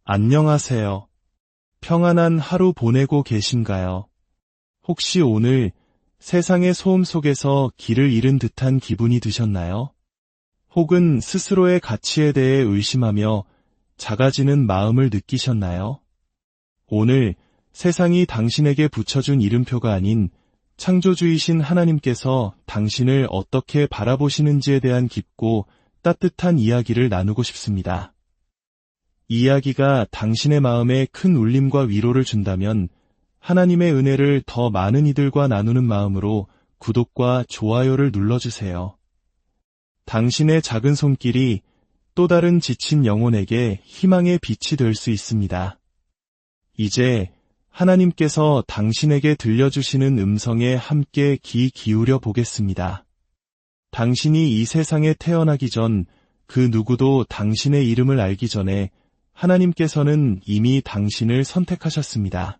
안녕하세요. 평안한 하루 보내고 계신가요? 혹시 오늘 세상의 소음 속에서 길을 잃은 듯한 기분이 드셨나요? 혹은 스스로의 가치에 대해 의심하며 작아지는 마음을 느끼셨나요? 오늘 세상이 당신에게 붙여준 이름표가 아닌 창조주이신 하나님께서 당신을 어떻게 바라보시는지에 대한 깊고 따뜻한 이야기를 나누고 싶습니다. 이 이야기가 당신의 마음에 큰 울림과 위로를 준다면 하나님의 은혜를 더 많은 이들과 나누는 마음으로 구독과 좋아요를 눌러주세요. 당신의 작은 손길이 또 다른 지친 영혼에게 희망의 빛이 될 수 있습니다. 이제 하나님께서 당신에게 들려주시는 음성에 함께 귀 기울여 보겠습니다. 당신이 이 세상에 태어나기 전 그 누구도 당신의 이름을 알기 전에 하나님께서는 이미 당신을 선택하셨습니다.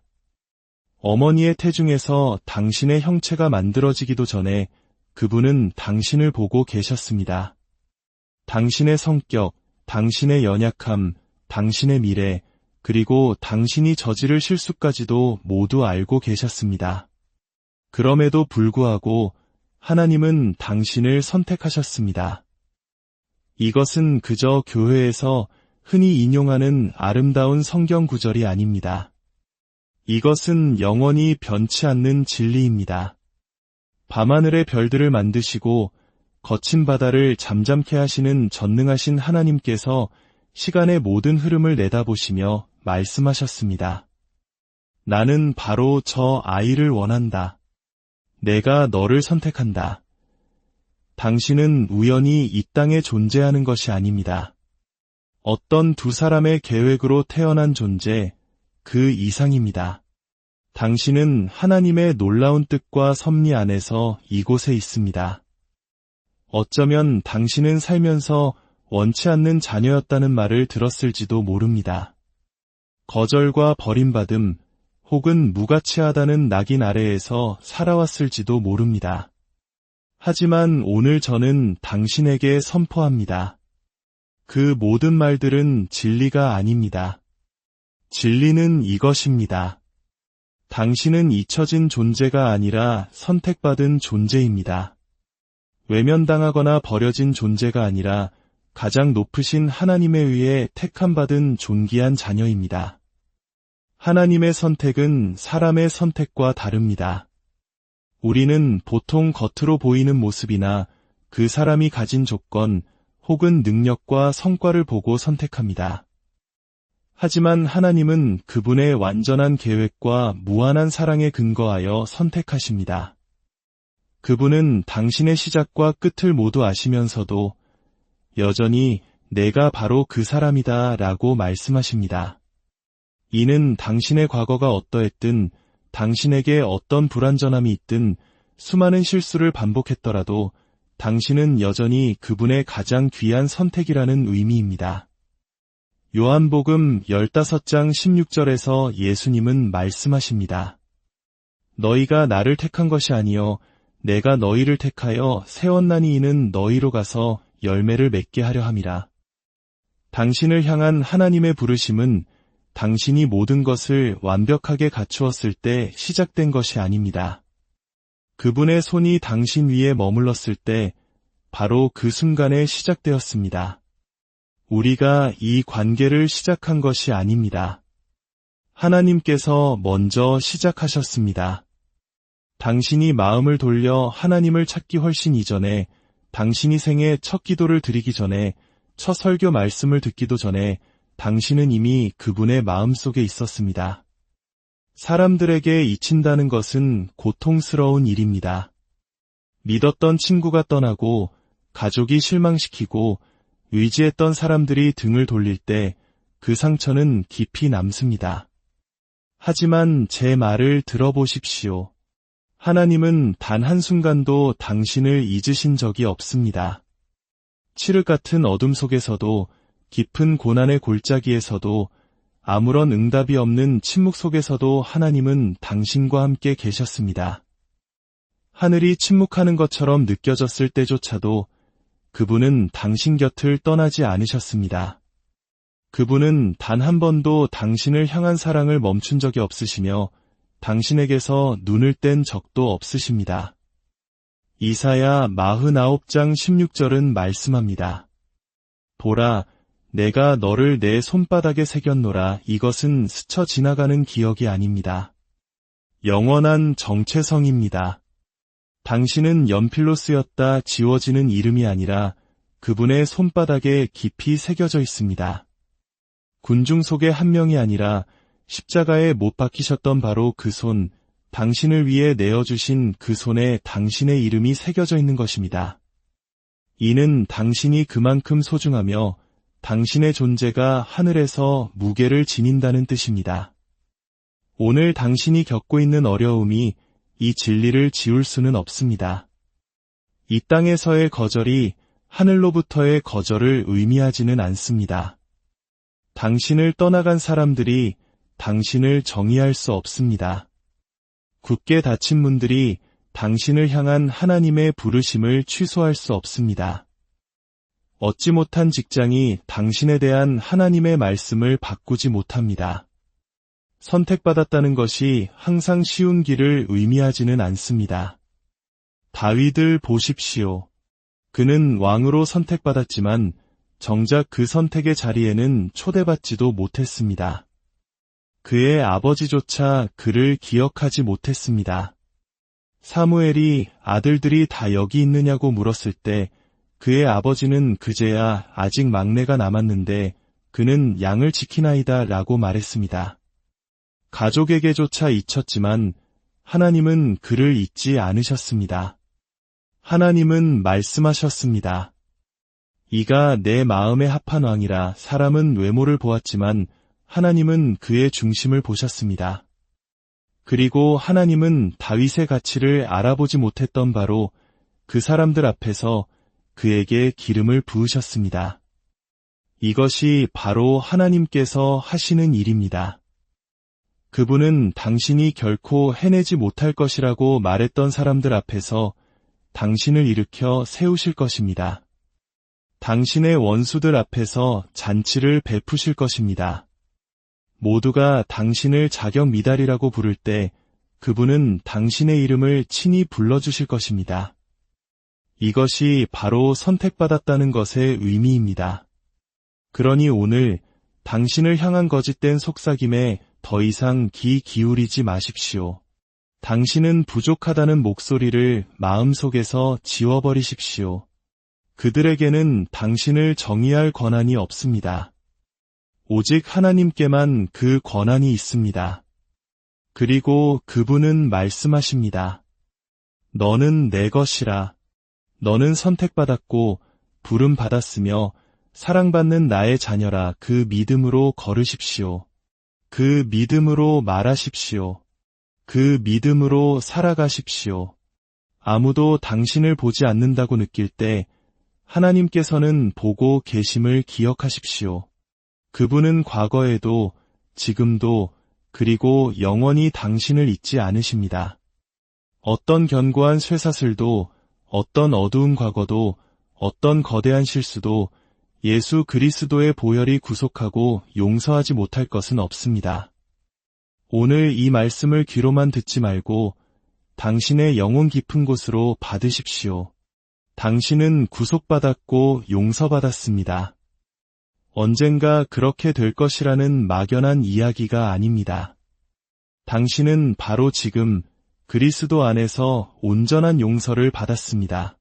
어머니의 태중에서 당신의 형체가 만들어지기도 전에 그분은 당신을 보고 계셨습니다. 당신의 성격, 당신의 연약함, 당신의 미래, 그리고 당신이 저지를 실수까지도 모두 알고 계셨습니다. 그럼에도 불구하고 하나님은 당신을 선택하셨습니다. 이것은 그저 교회에서 흔히 인용하는 아름다운 성경 구절이 아닙니다. 이것은 영원히 변치 않는 진리입니다. 밤하늘의 별들을 만드시고 거친 바다를 잠잠케 하시는 전능하신 하나님께서 시간의 모든 흐름을 내다보시며 말씀하셨습니다. 나는 바로 저 아이를 원한다. 내가 너를 선택한다. 당신은 우연히 이 땅에 존재하는 것이 아닙니다. 어떤 두 사람의 계획으로 태어난 존재, 그 이상입니다. 당신은 하나님의 놀라운 뜻과 섭리 안에서 이곳에 있습니다. 어쩌면 당신은 살면서 원치 않는 자녀였다는 말을 들었을지도 모릅니다. 거절과 버림받음 혹은 무가치하다는 낙인 아래에서 살아왔을지도 모릅니다. 하지만 오늘 저는 당신에게 선포합니다. 그 모든 말들은 진리가 아닙니다. 진리는 이것입니다. 당신은 잊혀진 존재가 아니라 선택받은 존재입니다. 외면당하거나 버려진 존재가 아니라 가장 높으신 하나님에 의해 택함받은 존귀한 자녀입니다. 하나님의 선택은 사람의 선택과 다릅니다. 우리는 보통 겉으로 보이는 모습이나 그 사람이 가진 조건, 혹은 능력과 성과를 보고 선택합니다. 하지만 하나님은 그분의 완전한 계획과 무한한 사랑에 근거하여 선택하십니다. 그분은 당신의 시작과 끝을 모두 아시면서도 여전히 내가 바로 그 사람이다 라고 말씀하십니다. 이는 당신의 과거가 어떠했든, 당신에게 어떤 불완전함이 있든, 수많은 실수를 반복했더라도 당신은 여전히 그분의 가장 귀한 선택이라는 의미입니다. 요한복음 15장 16절에서 예수님은 말씀하십니다. 너희가 나를 택한 것이 아니요 내가 너희를 택하여 세웠나니 이는 너희로 가서 열매를 맺게 하려 함이라. 당신을 향한 하나님의 부르심은 당신이 모든 것을 완벽하게 갖추었을 때 시작된 것이 아닙니다. 그분의 손이 당신 위에 머물렀을 때 바로 그 순간에 시작되었습니다. 우리가 이 관계를 시작한 것이 아닙니다. 하나님께서 먼저 시작하셨습니다. 당신이 마음을 돌려 하나님을 찾기 훨씬 이전에, 당신이 생애 첫 기도를 드리기 전에, 첫 설교 말씀을 듣기도 전에 당신은 이미 그분의 마음속에 있었습니다. 사람들에게 잊힌다는 것은 고통스러운 일입니다. 믿었던 친구가 떠나고 가족이 실망시키고 의지했던 사람들이 등을 돌릴 때 그 상처는 깊이 남습니다. 하지만 제 말을 들어보십시오. 하나님은 단 한순간도 당신을 잊으신 적이 없습니다. 칠흑 같은 어둠 속에서도, 깊은 고난의 골짜기에서도, 아무런 응답이 없는 침묵 속에서도 하나님은 당신과 함께 계셨습니다. 하늘이 침묵하는 것처럼 느껴졌을 때조차도 그분은 당신 곁을 떠나지 않으셨습니다. 그분은 단 한 번도 당신을 향한 사랑을 멈춘 적이 없으시며 당신에게서 눈을 뗀 적도 없으십니다. 이사야 49장 16절은 말씀합니다. 보라, 내가 너를 내 손바닥에 새겼노라. 이것은 스쳐 지나가는 기억이 아닙니다. 영원한 정체성입니다. 당신은 연필로 쓰였다 지워지는 이름이 아니라 그분의 손바닥에 깊이 새겨져 있습니다. 군중 속의 한 명이 아니라 십자가에 못 박히셨던 바로 그 손, 당신을 위해 내어주신 그 손에 당신의 이름이 새겨져 있는 것입니다. 이는 당신이 그만큼 소중하며 당신의 존재가 하늘에서 무게를 지닌다는 뜻입니다. 오늘 당신이 겪고 있는 어려움이 이 진리를 지울 수는 없습니다. 이 땅에서의 거절이 하늘로부터의 거절을 의미하지는 않습니다. 당신을 떠나간 사람들이 당신을 정의할 수 없습니다. 굳게 닫힌 문들이 당신을 향한 하나님의 부르심을 취소할 수 없습니다. 얻지 못한 직장이 당신에 대한 하나님의 말씀을 바꾸지 못합니다. 선택받았다는 것이 항상 쉬운 길을 의미하지는 않습니다. 다윗을 보십시오. 그는 왕으로 선택받았지만 정작 그 선택의 자리에는 초대받지도 못했습니다. 그의 아버지조차 그를 기억하지 못했습니다. 사무엘이 아들들이 다 여기 있느냐고 물었을 때 그의 아버지는 그제야 아직 막내가 남았는데 그는 양을 지키나이다 라고 말했습니다. 가족에게조차 잊혔지만 하나님은 그를 잊지 않으셨습니다. 하나님은 말씀하셨습니다. 이가 내 마음에 합한 왕이라. 사람은 외모를 보았지만 하나님은 그의 중심을 보셨습니다. 그리고 하나님은 다윗의 가치를 알아보지 못했던 바로 그 사람들 앞에서 그에게 기름을 부으셨습니다. 이것이 바로 하나님께서 하시는 일입니다. 그분은 당신이 결코 해내지 못할 것이라고 말했던 사람들 앞에서 당신을 일으켜 세우실 것입니다. 당신의 원수들 앞에서 잔치를 베푸실 것입니다. 모두가 당신을 자격 미달이라고 부를 때 그분은 당신의 이름을 친히 불러주실 것입니다. 이것이 바로 선택받았다는 것의 의미입니다. 그러니 오늘 당신을 향한 거짓된 속삭임에 더 이상 귀 기울이지 마십시오. 당신은 부족하다는 목소리를 마음속에서 지워버리십시오. 그들에게는 당신을 정의할 권한이 없습니다. 오직 하나님께만 그 권한이 있습니다. 그리고 그분은 말씀하십니다. 너는 내 것이라. 너는 선택받았고 부름받았으며 사랑받는 나의 자녀라. 그 믿음으로 걸으십시오. 그 믿음으로 말하십시오. 그 믿음으로 살아가십시오. 아무도 당신을 보지 않는다고 느낄 때 하나님께서는 보고 계심을 기억하십시오. 그분은 과거에도 지금도 그리고 영원히 당신을 잊지 않으십니다. 어떤 견고한 쇠사슬도 어떤 어두운 과거도 어떤 거대한 실수도 예수 그리스도의 보혈이 구속하고 용서하지 못할 것은 없습니다. 오늘 이 말씀을 귀로만 듣지 말고 당신의 영혼 깊은 곳으로 받으십시오. 당신은 구속받았고 용서받았습니다. 언젠가 그렇게 될 것이라는 막연한 이야기가 아닙니다. 당신은 바로 지금 그리스도 안에서 온전한 용서를 받았습니다.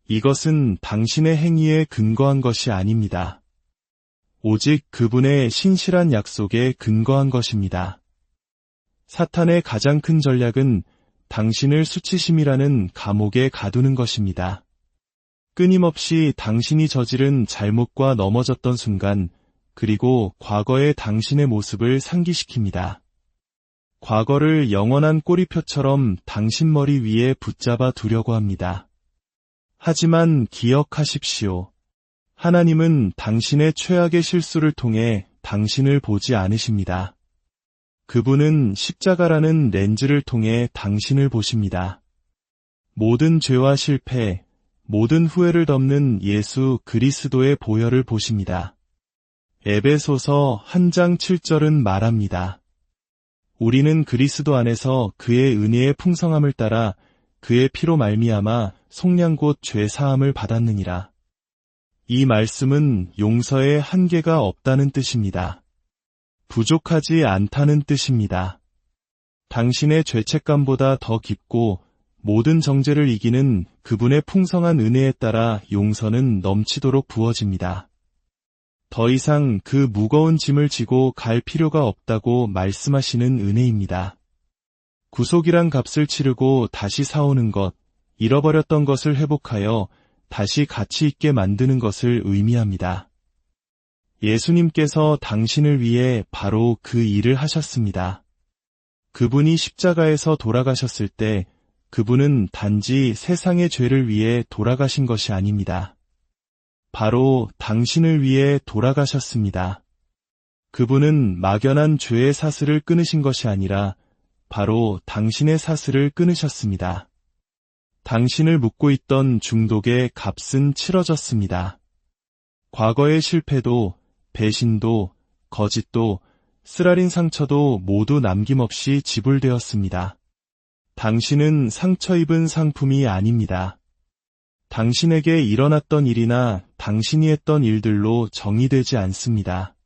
이것은 당신의 행위에 근거한 것이 아닙니다. 오직 그분의 신실한 약속에 근거한 것입니다. 사탄의 가장 큰 전략은 당신을 수치심이라는 감옥에 가두는 것입니다. 끊임없이 당신이 저지른 잘못과 넘어졌던 순간, 그리고 과거의 당신의 모습을 상기시킵니다. 과거를 영원한 꼬리표처럼 당신 머리 위에 붙잡아 두려고 합니다. 하지만 기억하십시오. 하나님은 당신의 최악의 실수를 통해 당신을 보지 않으십니다. 그분은 십자가라는 렌즈를 통해 당신을 보십니다. 모든 죄와 실패, 모든 후회를 덮는 예수 그리스도의 보혈을 보십니다. 에베소서 1장 7절은 말합니다. 우리는 그리스도 안에서 그의 은혜의 풍성함을 따라 그의 피로 말미암아 속량 곧 죄 사함을 받았느니라. 이 말씀은 용서에 한계가 없다는 뜻입니다. 부족하지 않다는 뜻입니다. 당신의 죄책감보다 더 깊고 모든 정죄를 이기는 그분의 풍성한 은혜에 따라 용서는 넘치도록 부어집니다. 더 이상 그 무거운 짐을 지고 갈 필요가 없다고 말씀하시는 은혜입니다. 구속이란 값을 치르고 다시 사오는 것, 잃어버렸던 것을 회복하여 다시 가치 있게 만드는 것을 의미합니다. 예수님께서 당신을 위해 바로 그 일을 하셨습니다. 그분이 십자가에서 돌아가셨을 때 그분은 단지 세상의 죄를 위해 돌아가신 것이 아닙니다. 바로 당신을 위해 돌아가셨습니다. 그분은 막연한 죄의 사슬을 끊으신 것이 아니라 바로 당신의 사슬을 끊으셨습니다. 당신을 묶고 있던 중독의 값은 치러졌습니다. 과거의 실패도, 배신도, 거짓도, 쓰라린 상처도 모두 남김없이 지불되었습니다. 당신은 상처 입은 상품이 아닙니다. 당신에게 일어났던 일이나 당신이 했던 일들로 정의되지 않습니다.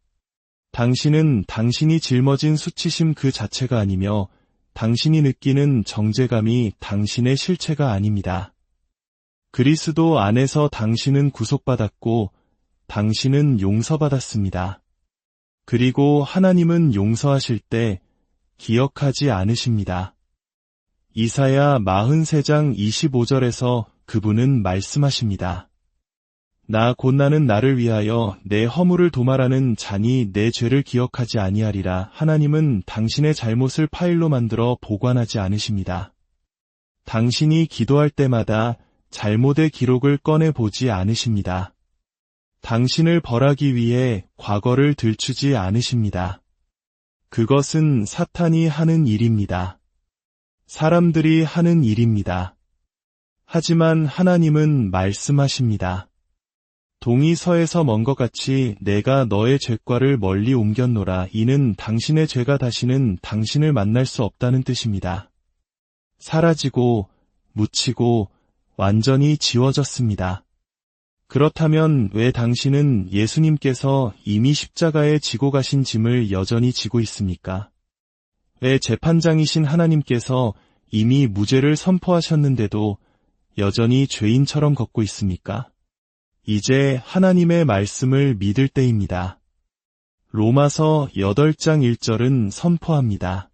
당신은 당신이 짊어진 수치심 그 자체가 아니며 당신이 느끼는 정죄감이 당신의 실체가 아닙니다. 그리스도 안에서 당신은 구속받았고 당신은 용서받았습니다. 그리고 하나님은 용서하실 때 기억하지 않으십니다. 이사야 43장 25절에서 그분은 말씀하십니다. 나 곧 나는 나를 위하여 내 허물을 도말하는 자니 내 죄를 기억하지 아니하리라. 하나님은 당신의 잘못을 파일로 만들어 보관하지 않으십니다. 당신이 기도할 때마다 잘못의 기록을 꺼내보지 않으십니다. 당신을 벌하기 위해 과거를 들추지 않으십니다. 그것은 사탄이 하는 일입니다. 사람들이 하는 일입니다. 하지만 하나님은 말씀하십니다. 동이 서에서 먼 것 같이 내가 너의 죄과를 멀리 옮겼노라. 이는 당신의 죄가 다시는 당신을 만날 수 없다는 뜻입니다. 사라지고 묻히고 완전히 지워졌습니다. 그렇다면 왜 당신은 예수님께서 이미 십자가에 지고 가신 짐을 여전히 지고 있습니까? 왜 재판장이신 하나님께서 이미 무죄를 선포하셨는데도 여전히 죄인처럼 걷고 있습니까? 이제 하나님의 말씀을 믿을 때입니다. 로마서 8장 1절은 선포합니다.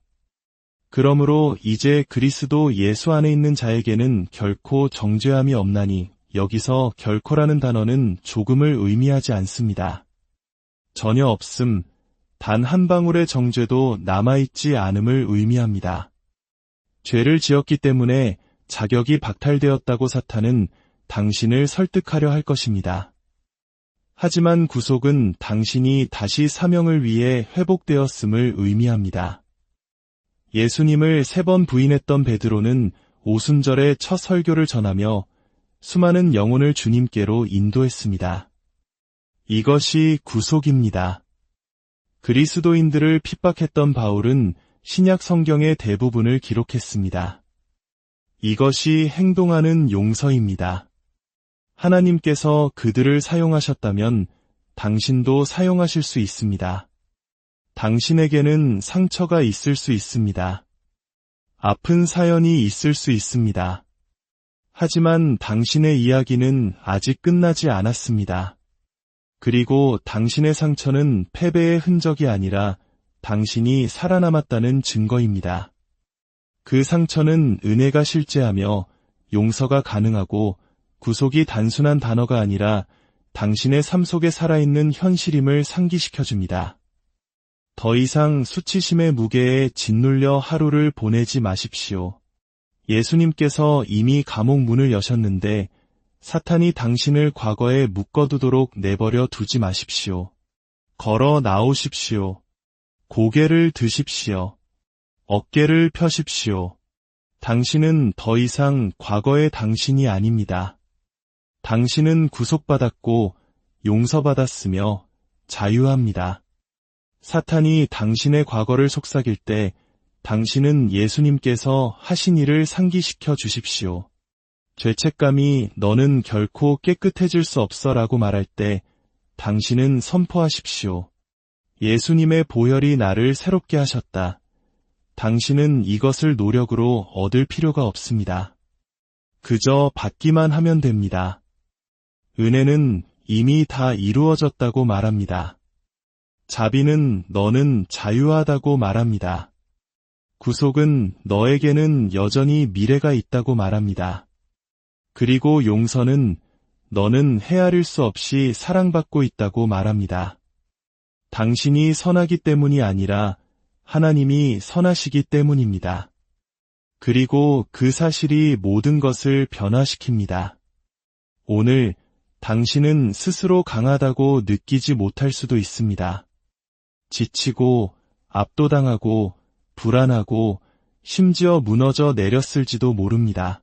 그러므로 이제 그리스도 예수 안에 있는 자에게는 결코 정죄함이 없나니, 여기서 결코라는 단어는 조금을 의미하지 않습니다. 전혀 없음, 단 한 방울의 정죄도 남아있지 않음을 의미합니다. 죄를 지었기 때문에 자격이 박탈되었다고 사탄은 당신을 설득하려 할 것입니다. 하지만 구속은 당신이 다시 사명을 위해 회복되었음을 의미합니다. 예수님을 3번 부인했던 베드로는 오순절에 첫 설교를 전하며 수많은 영혼을 주님께로 인도했습니다. 이것이 구속입니다. 그리스도인들을 핍박했던 바울은 신약 성경의 대부분을 기록했습니다. 이것이 행동하는 용서입니다. 하나님께서 그들을 사용하셨다면 당신도 사용하실 수 있습니다. 당신에게는 상처가 있을 수 있습니다. 아픈 사연이 있을 수 있습니다. 하지만 당신의 이야기는 아직 끝나지 않았습니다. 그리고 당신의 상처는 패배의 흔적이 아니라 당신이 살아남았다는 증거입니다. 그 상처는 은혜가 실제하며 용서가 가능하고 구속이 단순한 단어가 아니라 당신의 삶 속에 살아있는 현실임을 상기시켜줍니다. 더 이상 수치심의 무게에 짓눌려 하루를 보내지 마십시오. 예수님께서 이미 감옥 문을 여셨는데 사탄이 당신을 과거에 묶어두도록 내버려 두지 마십시오. 걸어 나오십시오. 고개를 드십시오. 어깨를 펴십시오. 당신은 더 이상 과거의 당신이 아닙니다. 당신은 구속받았고 용서받았으며 자유합니다. 사탄이 당신의 과거를 속삭일 때 당신은 예수님께서 하신 일을 상기시켜 주십시오. 죄책감이 너는 결코 깨끗해질 수 없어 라고 말할 때 당신은 선포하십시오. 예수님의 보혈이 나를 새롭게 하셨다. 당신은 이것을 노력으로 얻을 필요가 없습니다. 그저 받기만 하면 됩니다. 은혜는 이미 다 이루어졌다고 말합니다. 자비는 너는 자유하다고 말합니다. 구속은 너에게는 여전히 미래가 있다고 말합니다. 그리고 용서는 너는 헤아릴 수 없이 사랑받고 있다고 말합니다. 당신이 선하기 때문이 아니라 하나님이 선하시기 때문입니다. 그리고 그 사실이 모든 것을 변화시킵니다. 오늘 당신은 스스로 강하다고 느끼지 못할 수도 있습니다. 지치고 압도당하고 불안하고 심지어 무너져 내렸을지도 모릅니다.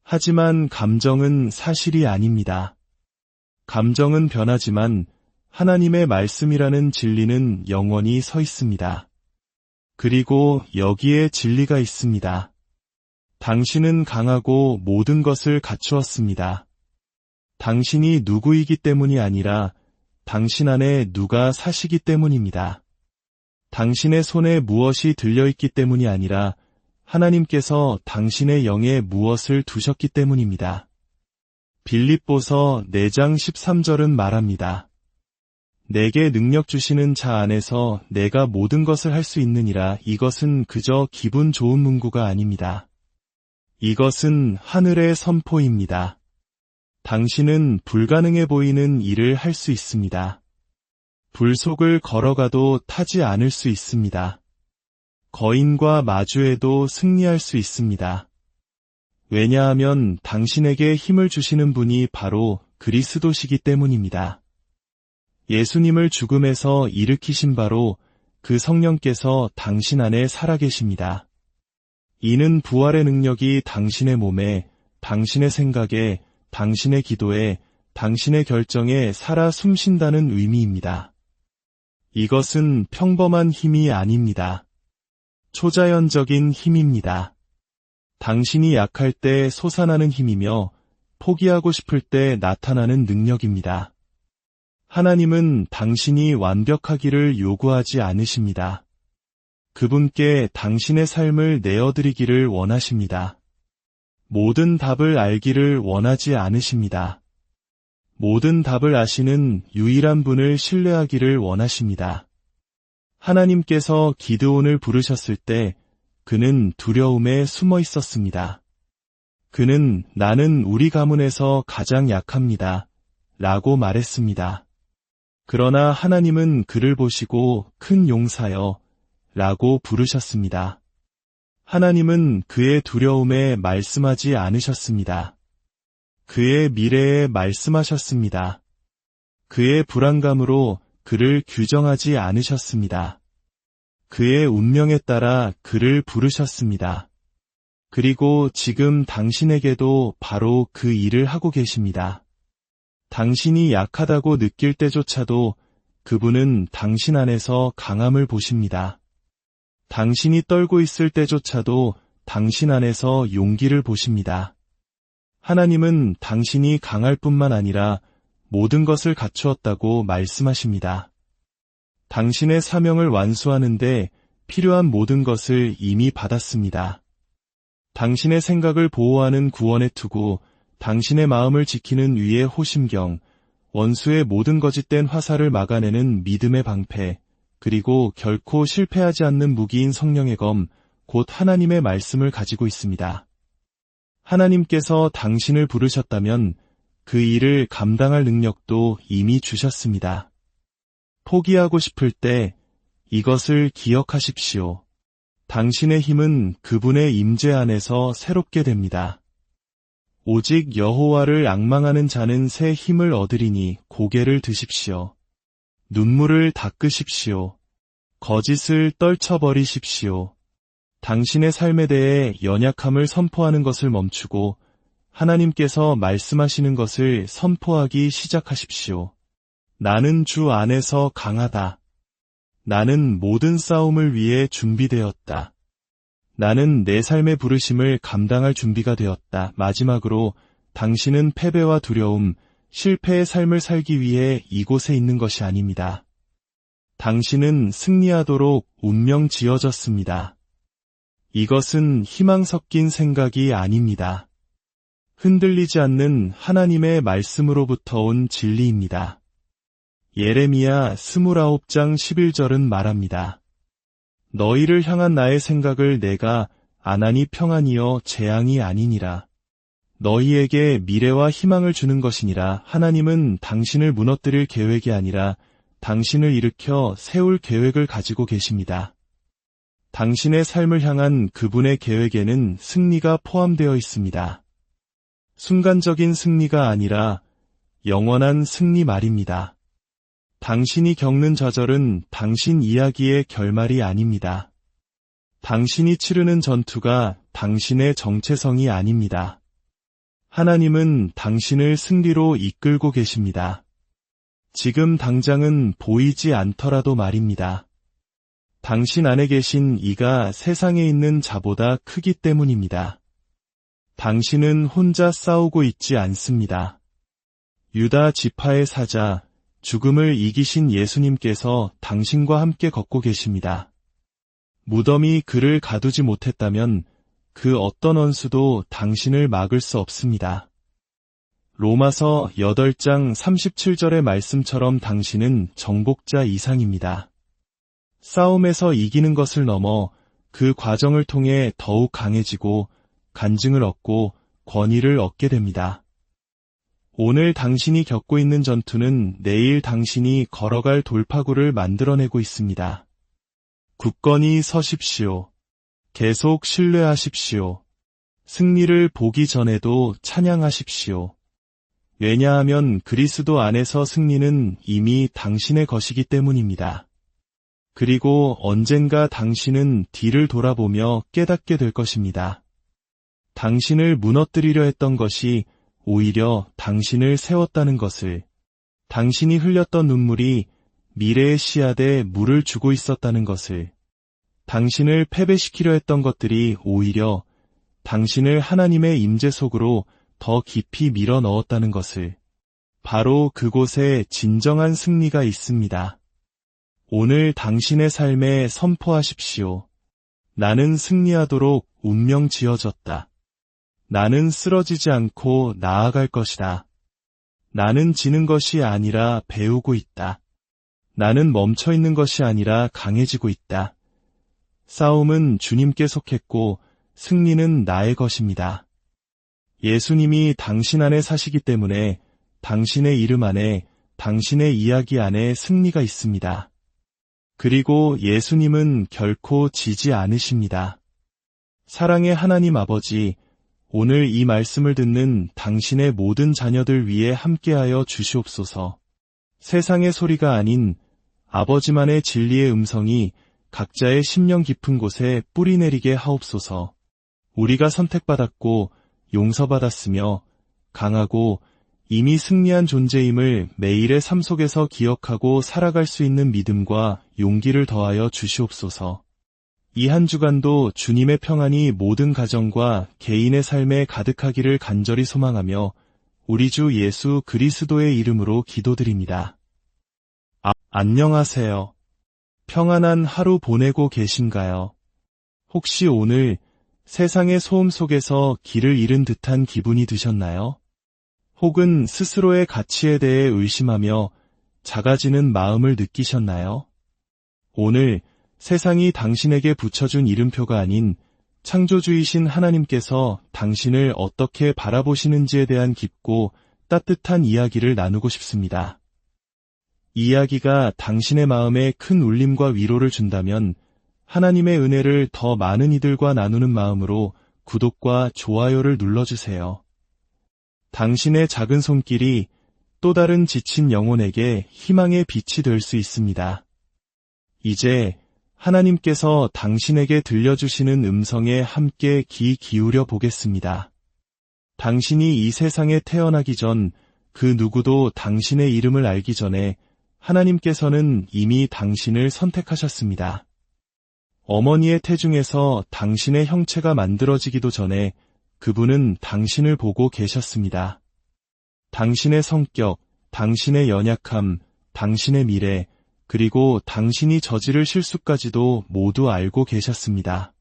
하지만 감정은 사실이 아닙니다. 감정은 변하지만 하나님의 말씀이라는 진리는 영원히 서 있습니다. 그리고 여기에 진리가 있습니다. 당신은 강하고 모든 것을 갖추었습니다. 당신이 누구이기 때문이 아니라 당신 안에 누가 사시기 때문입니다. 당신의 손에 무엇이 들려있기 때문이 아니라 하나님께서 당신의 영에 무엇을 두셨기 때문입니다. 빌립보서 4장 13절은 말합니다. 내게 능력 주시는 자 안에서 내가 모든 것을 할 수 있느니라. 이것은 그저 기분 좋은 문구가 아닙니다. 이것은 하늘의 선포입니다. 당신은 불가능해 보이는 일을 할 수 있습니다. 불 속을 걸어가도 타지 않을 수 있습니다. 거인과 마주해도 승리할 수 있습니다. 왜냐하면 당신에게 힘을 주시는 분이 바로 그리스도시기 때문입니다. 예수님을 죽음에서 일으키신 바로 그 성령께서 당신 안에 살아계십니다. 이는 부활의 능력이 당신의 몸에, 당신의 생각에, 당신의 기도에, 당신의 결정에 살아 숨쉰다는 의미입니다. 이것은 평범한 힘이 아닙니다. 초자연적인 힘입니다. 당신이 약할 때 솟아나는 힘이며 포기하고 싶을 때 나타나는 능력입니다. 하나님은 당신이 완벽하기를 요구하지 않으십니다. 그분께 당신의 삶을 내어드리기를 원하십니다. 모든 답을 알기를 원하지 않으십니다. 모든 답을 아시는 유일한 분을 신뢰하기를 원하십니다. 하나님께서 기드온을 부르셨을 때 그는 두려움에 숨어 있었습니다. 그는 나는 우리 가문에서 가장 약합니다. 라고 말했습니다. 그러나 하나님은 그를 보시고 큰 용사여 라고 부르셨습니다. 하나님은 그의 두려움에 말씀하지 않으셨습니다. 그의 미래에 말씀하셨습니다. 그의 불안감으로 그를 규정하지 않으셨습니다. 그의 운명에 따라 그를 부르셨습니다. 그리고 지금 당신에게도 바로 그 일을 하고 계십니다. 당신이 약하다고 느낄 때조차도 그분은 당신 안에서 강함을 보십니다. 당신이 떨고 있을 때조차도 당신 안에서 용기를 보십니다. 하나님은 당신이 강할 뿐만 아니라 모든 것을 갖추었다고 말씀하십니다. 당신의 사명을 완수하는데 필요한 모든 것을 이미 받았습니다. 당신의 생각을 보호하는 구원의 투구, 당신의 마음을 지키는 위의 호심경, 원수의 모든 거짓된 화살을 막아내는 믿음의 방패, 그리고 결코 실패하지 않는 무기인 성령의 검, 곧 하나님의 말씀을 가지고 있습니다. 하나님께서 당신을 부르셨다면 그 일을 감당할 능력도 이미 주셨습니다. 포기하고 싶을 때 이것을 기억하십시오. 당신의 힘은 그분의 임재 안에서 새롭게 됩니다. 오직 여호와를 앙망하는 자는 새 힘을 얻으리니 고개를 드십시오. 눈물을 닦으십시오. 거짓을 떨쳐버리십시오. 당신의 삶에 대해 연약함을 선포하는 것을 멈추고 하나님께서 말씀하시는 것을 선포하기 시작하십시오. 나는 주 안에서 강하다. 나는 모든 싸움을 위해 준비되었다. 나는 내 삶의 부르심을 감당할 준비가 되었다. 마지막으로 당신은 패배와 두려움, 실패의 삶을 살기 위해 이곳에 있는 것이 아닙니다. 당신은 승리하도록 운명 지어졌습니다. 이것은 희망 섞인 생각이 아닙니다. 흔들리지 않는 하나님의 말씀으로부터 온 진리입니다. 예레미야 29장 11절은 말합니다. 너희를 향한 나의 생각을 내가 안하니 평안이여 재앙이 아니니라. 너희에게 미래와 희망을 주는 것이니라. 하나님은 당신을 무너뜨릴 계획이 아니라 당신을 일으켜 세울 계획을 가지고 계십니다. 당신의 삶을 향한 그분의 계획에는 승리가 포함되어 있습니다. 순간적인 승리가 아니라 영원한 승리 말입니다. 당신이 겪는 좌절은 당신 이야기의 결말이 아닙니다. 당신이 치르는 전투가 당신의 정체성이 아닙니다. 하나님은 당신을 승리로 이끌고 계십니다. 지금 당장은 보이지 않더라도 말입니다. 당신 안에 계신 이가 세상에 있는 자보다 크기 때문입니다. 당신은 혼자 싸우고 있지 않습니다. 유다 지파의 사자, 죽음을 이기신 예수님께서 당신과 함께 걷고 계십니다. 무덤이 그를 가두지 못했다면 그 어떤 원수도 당신을 막을 수 없습니다. 로마서 8장 37절의 말씀처럼 당신은 정복자 이상입니다. 싸움에서 이기는 것을 넘어 그 과정을 통해 더욱 강해지고 간증을 얻고 권위를 얻게 됩니다. 오늘 당신이 겪고 있는 전투는 내일 당신이 걸어갈 돌파구를 만들어내고 있습니다. 굳건히 서십시오. 계속 신뢰하십시오. 승리를 보기 전에도 찬양하십시오. 왜냐하면 그리스도 안에서 승리는 이미 당신의 것이기 때문입니다. 그리고 언젠가 당신은 뒤를 돌아보며 깨닫게 될 것입니다. 당신을 무너뜨리려 했던 것이 오히려 당신을 세웠다는 것을, 당신이 흘렸던 눈물이 미래의 씨앗에 물을 주고 있었다는 것을, 당신을 패배시키려 했던 것들이 오히려 당신을 하나님의 임재 속으로 더 깊이 밀어 넣었다는 것을, 바로 그곳에 진정한 승리가 있습니다. 오늘 당신의 삶에 선포하십시오. 나는 승리하도록 운명 지어졌다. 나는 쓰러지지 않고 나아갈 것이다. 나는 지는 것이 아니라 배우고 있다. 나는 멈춰 있는 것이 아니라 강해지고 있다. 싸움은 주님께 속했고 승리는 나의 것입니다. 예수님이 당신 안에 사시기 때문에 당신의 이름 안에, 당신의 이야기 안에 승리가 있습니다. 그리고 예수님은 결코 지지 않으십니다. 사랑의 하나님 아버지, 오늘 이 말씀을 듣는 당신의 모든 자녀들 위해 함께하여 주시옵소서. 세상의 소리가 아닌 아버지만의 진리의 음성이 각자의 심령 깊은 곳에 뿌리내리게 하옵소서. 우리가 선택받았고 용서받았으며 강하고 이미 승리한 존재임을 매일의 삶 속에서 기억하고 살아갈 수 있는 믿음과 용기를 더하여 주시옵소서. 이 한 주간도 주님의 평안이 모든 가정과 개인의 삶에 가득하기를 간절히 소망하며 우리 주 예수 그리스도의 이름으로 기도드립니다. 안녕하세요. 평안한 하루 보내고 계신가요? 혹시 오늘 세상의 소음 속에서 길을 잃은 듯한 기분이 드셨나요? 혹은 스스로의 가치에 대해 의심하며 작아지는 마음을 느끼셨나요? 오늘 세상이 당신에게 붙여준 이름표가 아닌 창조주이신 하나님께서 당신을 어떻게 바라보시는지에 대한 깊고 따뜻한 이야기를 나누고 싶습니다. 이 이야기가 당신의 마음에 큰 울림과 위로를 준다면 하나님의 은혜를 더 많은 이들과 나누는 마음으로 구독과 좋아요를 눌러주세요. 당신의 작은 손길이 또 다른 지친 영혼에게 희망의 빛이 될 수 있습니다. 이제 하나님께서 당신에게 들려주시는 음성에 함께 귀 기울여 보겠습니다. 당신이 이 세상에 태어나기 전 그 누구도 당신의 이름을 알기 전에 하나님께서는 이미 당신을 선택하셨습니다. 어머니의 태중에서 당신의 형체가 만들어지기도 전에 그분은 당신을 보고 계셨습니다. 당신의 성격, 당신의 연약함, 당신의 미래, 그리고 당신이 저지를 실수까지도 모두 알고 계셨습니다.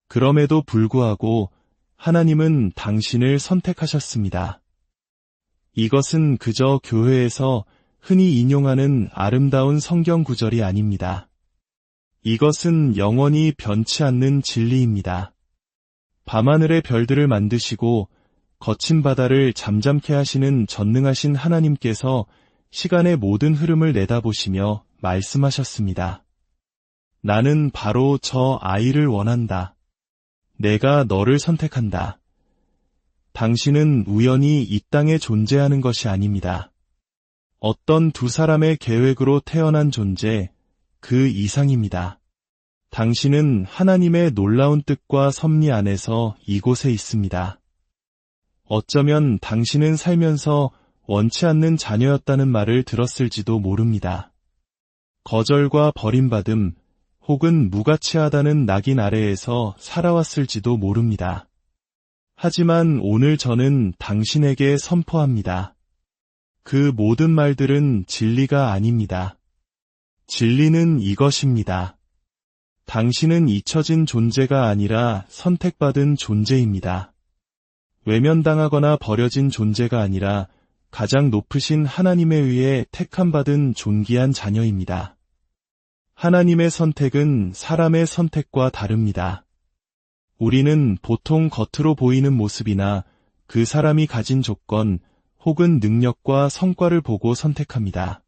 그럼에도 불구하고 하나님은 당신을 선택하셨습니다. 이것은 그저 교회에서 흔히 인용하는 아름다운 성경 구절이 아닙니다. 이것은 영원히 변치 않는 진리입니다. 밤하늘의 별들을 만드시고 거친 바다를 잠잠케 하시는 전능하신 하나님께서 시간의 모든 흐름을 내다보시며 말씀하셨습니다. 나는 바로 저 아이를 원한다. 내가 너를 선택한다. 당신은 우연히 이 땅에 존재하는 것이 아닙니다. 어떤 두 사람의 계획으로 태어난 존재, 그 이상입니다. 당신은 하나님의 놀라운 뜻과 섭리 안에서 이곳에 있습니다. 어쩌면 당신은 살면서 원치 않는 자녀였다는 말을 들었을지도 모릅니다. 거절과 버림받음 혹은 무가치하다는 낙인 아래에서 살아왔을지도 모릅니다. 하지만 오늘 저는 당신에게 선포합니다. 그 모든 말들은 진리가 아닙니다. 진리는 이것입니다. 당신은 잊혀진 존재가 아니라 선택받은 존재입니다. 외면당하거나 버려진 존재가 아니라 가장 높으신 하나님에 의해 택함받은 존귀한 자녀입니다. 하나님의 선택은 사람의 선택과 다릅니다. 우리는 보통 겉으로 보이는 모습이나 그 사람이 가진 조건 혹은 능력과 성과를 보고 선택합니다.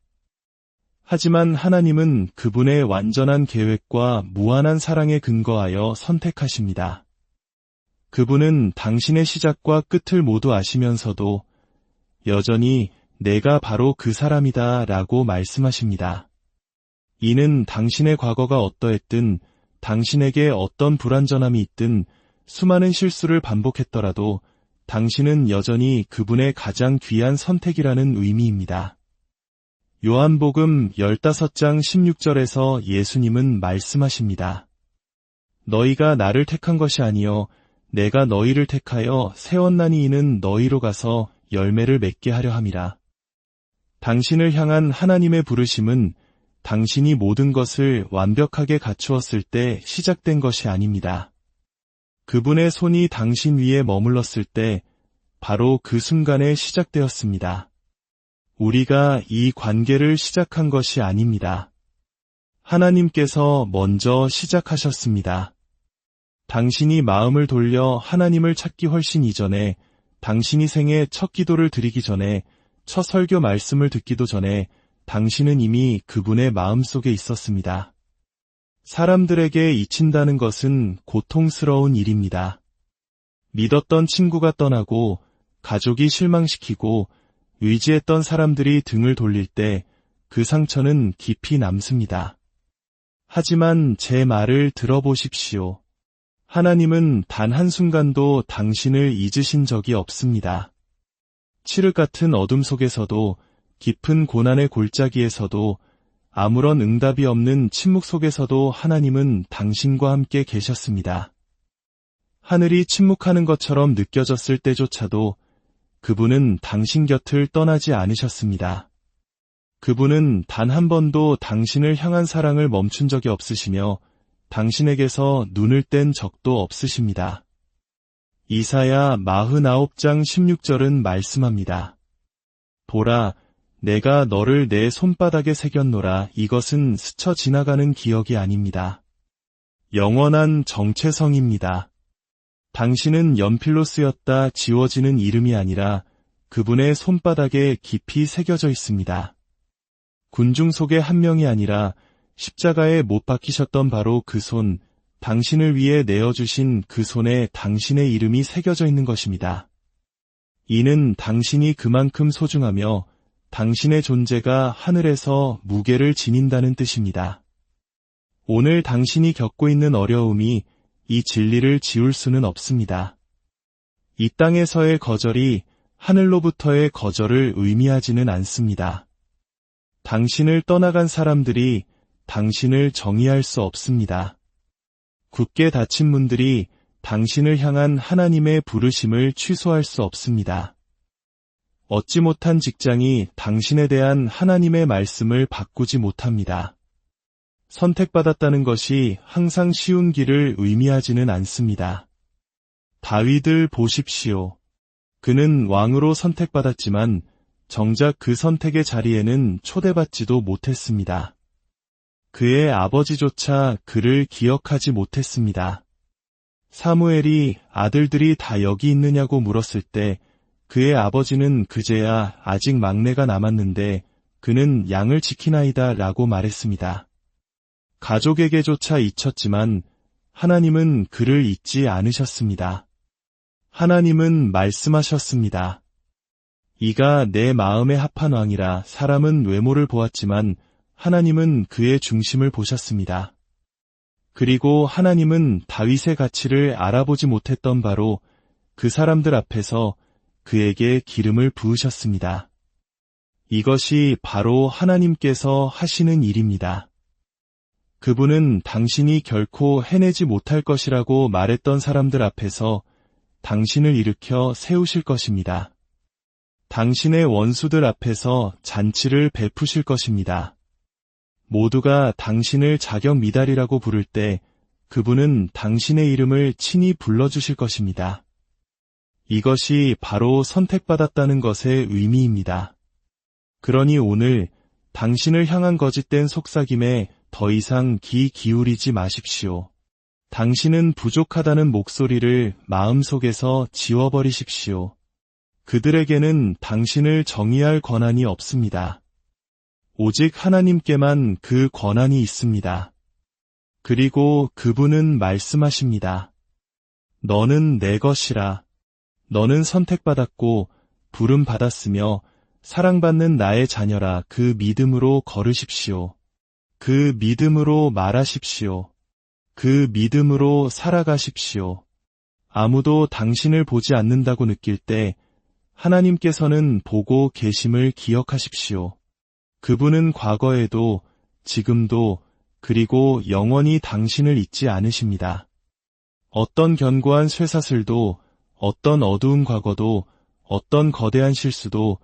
하지만 하나님은 그분의 완전한 계획과 무한한 사랑에 근거하여 선택하십니다. 그분은 당신의 시작과 끝을 모두 아시면서도 여전히 내가 바로 그 사람이다 라고 말씀하십니다. 이는 당신의 과거가 어떠했든 당신에게 어떤 불완전함이 있든 수많은 실수를 반복했더라도 당신은 여전히 그분의 가장 귀한 선택이라는 의미입니다. 요한복음 15장 16절에서 예수님은 말씀하십니다. 너희가 나를 택한 것이 아니요 내가 너희를 택하여 세웠나니 이는 너희로 가서 열매를 맺게 하려 함이라. 당신을 향한 하나님의 부르심은 당신이 모든 것을 완벽하게 갖추었을 때 시작된 것이 아닙니다. 그분의 손이 당신 위에 머물렀을 때 바로 그 순간에 시작되었습니다. 우리가 이 관계를 시작한 것이 아닙니다. 하나님께서 먼저 시작하셨습니다. 당신이 마음을 돌려 하나님을 찾기 훨씬 이전에, 당신이 생애 첫 기도를 드리기 전에, 첫 설교 말씀을 듣기도 전에 당신은 이미 그분의 마음속에 있었습니다. 사람들에게 잊힌다는 것은 고통스러운 일입니다. 믿었던 친구가 떠나고 가족이 실망시키고 의지했던 사람들이 등을 돌릴 때 그 상처는 깊이 남습니다. 하지만 제 말을 들어보십시오. 하나님은 단 한순간도 당신을 잊으신 적이 없습니다. 칠흑 같은 어둠 속에서도, 깊은 고난의 골짜기에서도, 아무런 응답이 없는 침묵 속에서도 하나님은 당신과 함께 계셨습니다. 하늘이 침묵하는 것처럼 느껴졌을 때조차도 그분은 당신 곁을 떠나지 않으셨습니다. 그분은 단 한 번도 당신을 향한 사랑을 멈춘 적이 없으시며 당신에게서 눈을 뗀 적도 없으십니다. 이사야 49장 16절은 말씀합니다. 보라, 내가 너를 내 손바닥에 새겼노라. 이것은 스쳐 지나가는 기억이 아닙니다. 영원한 정체성입니다. 당신은 연필로 쓰였다 지워지는 이름이 아니라 그분의 손바닥에 깊이 새겨져 있습니다. 군중 속의 한 명이 아니라 십자가에 못 박히셨던 바로 그 손, 당신을 위해 내어주신 그 손에 당신의 이름이 새겨져 있는 것입니다. 이는 당신이 그만큼 소중하며 당신의 존재가 하늘에서 무게를 지닌다는 뜻입니다. 오늘 당신이 겪고 있는 어려움이 이 진리를 지울 수는 없습니다. 이 땅에서의 거절이 하늘로부터의 거절을 의미하지는 않습니다. 당신을 떠나간 사람들이 당신을 정의할 수 없습니다. 굳게 닫힌 문들이 당신을 향한 하나님의 부르심을 취소할 수 없습니다. 얻지 못한 직장이 당신에 대한 하나님의 말씀을 바꾸지 못합니다. 선택받았다는 것이 항상 쉬운 길을 의미하지는 않습니다. 다윗을 보십시오. 그는 왕으로 선택받았지만 정작 그 선택의 자리에는 초대받지도 못했습니다. 그의 아버지조차 그를 기억하지 못했습니다. 사무엘이 아들들이 다 여기 있느냐고 물었을 때 그의 아버지는 그제야 아직 막내가 남았는데 그는 양을 지키나이다 라고 말했습니다. 가족에게조차 잊혔지만 하나님은 그를 잊지 않으셨습니다. 하나님은 말씀하셨습니다. 이가 내 마음에 합한 왕이라. 사람은 외모를 보았지만 하나님은 그의 중심을 보셨습니다. 그리고 하나님은 다윗의 가치를 알아보지 못했던 바로 그 사람들 앞에서 그에게 기름을 부으셨습니다. 이것이 바로 하나님께서 하시는 일입니다. 그분은 당신이 결코 해내지 못할 것이라고 말했던 사람들 앞에서 당신을 일으켜 세우실 것입니다. 당신의 원수들 앞에서 잔치를 베푸실 것입니다. 모두가 당신을 자격 미달이라고 부를 때 그분은 당신의 이름을 친히 불러주실 것입니다. 이것이 바로 선택받았다는 것의 의미입니다. 그러니 오늘 당신을 향한 거짓된 속삭임에 더 이상 귀 기울이지 마십시오. 당신은 부족하다는 목소리를 마음속에서 지워버리십시오. 그들에게는 당신을 정의할 권한이 없습니다. 오직 하나님께만 그 권한이 있습니다. 그리고 그분은 말씀하십니다. 너는 내 것이라. 너는 선택받았고 부름받았으며 사랑받는 나의 자녀라. 그 믿음으로 걸으십시오. 그 믿음으로 말하십시오. 그 믿음으로 살아가십시오. 아무도 당신을 보지 않는다고 느낄 때 하나님께서는 보고 계심을 기억하십시오. 그분은 과거에도 지금도 그리고 영원히 당신을 잊지 않으십니다. 어떤 견고한 쇠사슬도 어떤 어두운 과거도 어떤 거대한 실수도